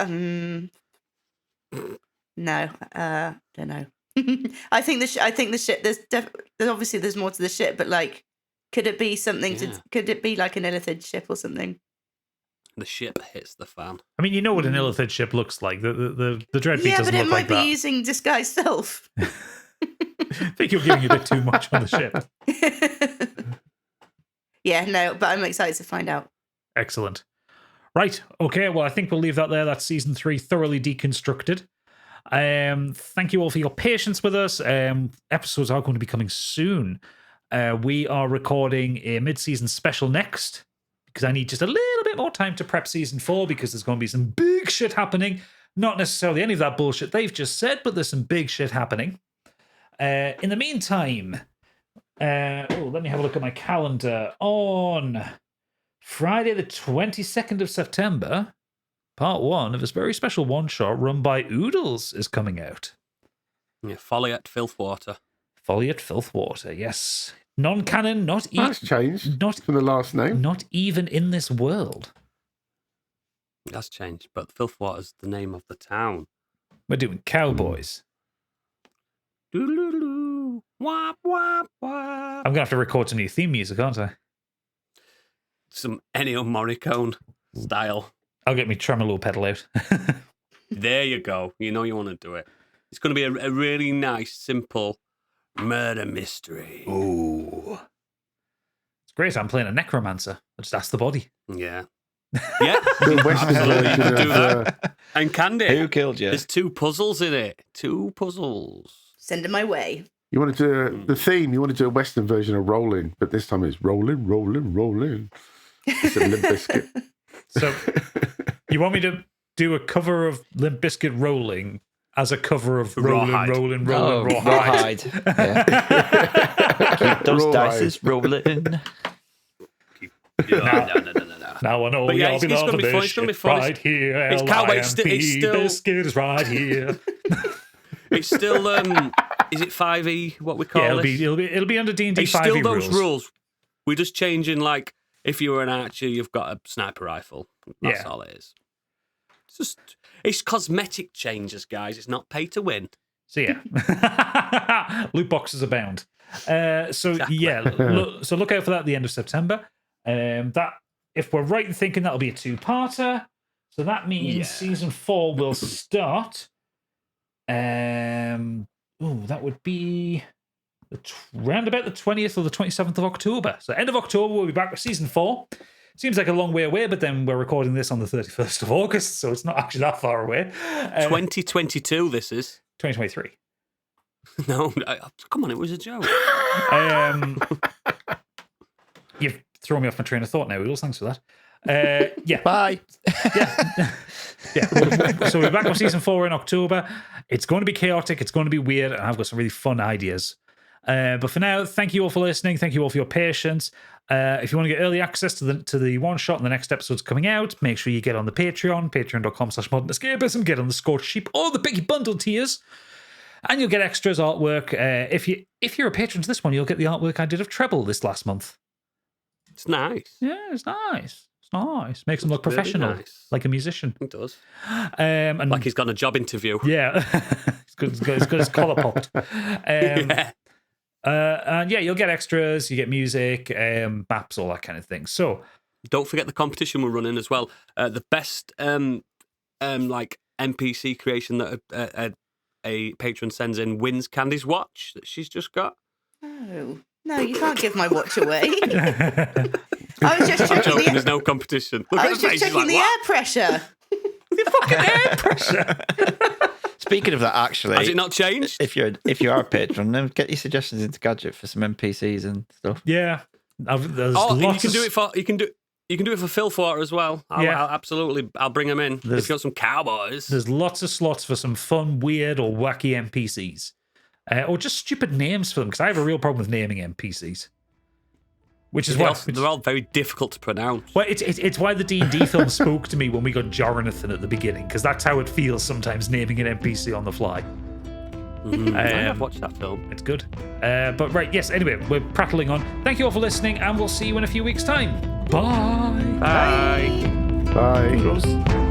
No. Don't know. I think the ship. There's obviously there's more to the ship, but like, could it be something Yeah. Could it be like an illithid ship or something? The ship hits the fan. I mean, you know what an illithid ship looks like. The Dreadbeak Yeah, doesn't but it look might like be that. using disguised self. I think you're giving a bit too much on the ship. Yeah, no, but I'm excited to find out. Excellent. Right. Okay. Well, I think we'll leave that there. That's season 3 thoroughly deconstructed. Thank you all for your patience with us. Episodes are going to be coming soon. We are recording a mid-season special next because I need just a little bit more time to prep season 4 because there's going to be some big shit happening. Not necessarily any of that bullshit they've just said, but there's some big shit happening. In the meantime, let me have a look at my calendar. On Friday, the 22nd of September, part 1 of this very special one-shot run by Oodles is coming out. Yeah, Folly at Filthwater. Folly at Filthwater, yes. Non-canon, That's changed not from the last name. not even in this world. That's changed, but Filthwater's the name of the town. We're doing cowboys. Doodle-doo-doo. Wap, wap, wap. I'm going to have to record some new theme music, aren't I? Some Ennio Morricone style. I'll get my tremolo pedal out. There you go. You know you want to do it. It's going to be a really nice, simple murder mystery. Ooh. It's great. I'm playing a necromancer. I just ask the body. Yeah. Yeah. The Western Absolutely, you version can do of, that. And Candy. Who killed you? There's 2 puzzles in it. 2 puzzles. Send it my way. you want to do the theme. You want to do a Western version of Rolling, but this time it's Rolling, Rolling, Rolling. It's a Limp Bizkit. So you want me to do a cover of Limp Bizkit Rolling as a cover of Rolling, Rawhide. Rolling, Oh, Rolling, Rawhide? Yeah. Keep those Rawhide. dices rolling. No. Now I know But yeah, you'll it's be gonna loving be fun, this it's gonna be shit fun. right here. It's cowboy, LIMP, it's still- Biscuit is right here. It's still, is it 5e, what we call Yeah, this? it'll be under D&D It's 5e still those rules. rules. We're just changing, like, if you were an archer, you've got a sniper rifle. That's Yeah. all it is. It's cosmetic changes, guys. It's not pay to win. So yeah, loot boxes abound. So look out for that at the end of September. That if we're right in thinking that'll be a 2-parter, so that means Yeah. season 4 will start. That would be round about the 20th or the 27th of October. So end of October we'll be back with season 4. Seems like a long way away, but then we're recording this on the 31st of August, so it's not actually that far away. 2022, this is. 2023. No, come on, it was a joke. You've thrown me off my train of thought now, Oodles. Thanks for that. Yeah. Bye. Yeah. So we're back on season 4 in October. It's going to be chaotic. It's going to be weird. And I've got some really fun ideas. But for now, thank you all for listening. Thank you all for your patience. If you want to get early access to the one shot and the next episode's coming out, make sure you get on the Patreon, patreon.com/modernescapism, get on the Scorched Sheep or the Biggie Bundle tiers. And you'll get extras, artwork. If you're a patron to this one, you'll get the artwork I did of Treble this last month. It's nice. Yeah, it's nice. It's nice. Makes him look Really professional, nice. like a musician. It does. And Like he's got a job interview. yeah, he's got his collar popped. Yeah. And yeah, you'll get extras. You get music, maps, all that kind of thing. So Don't forget the competition we're running as well. The best like NPC creation that a patron sends in wins Candy's watch that she's just got. No, you can't give my watch away. I was just I'm checking joking, there's the no competition. Look I at was the just face, he's checking like, the what? air pressure. fucking air pressure. Speaking of that, actually, Has it not changed? if you are a patron, then get your suggestions into Gadget for some NPCs and stuff. Yeah, there's Oh, and you lots can of do it for you can do it for Filthwater as well. Yeah. I'll absolutely. I'll bring them in. There's- If you've got some cowboys. There's lots of slots for some fun, weird, or wacky NPCs, or just stupid names for them. Because I have a real problem with naming NPCs, which is why They're all very difficult to pronounce. well, it's why the D&D film spoke to me when we got Jonathan at the beginning, because that's how it feels sometimes naming an NPC on the fly. I've watched that film. It's good. But right, yes, anyway, we're prattling on. Thank you all for listening, and we'll see you in a few weeks' time. Bye. Bye. Bye.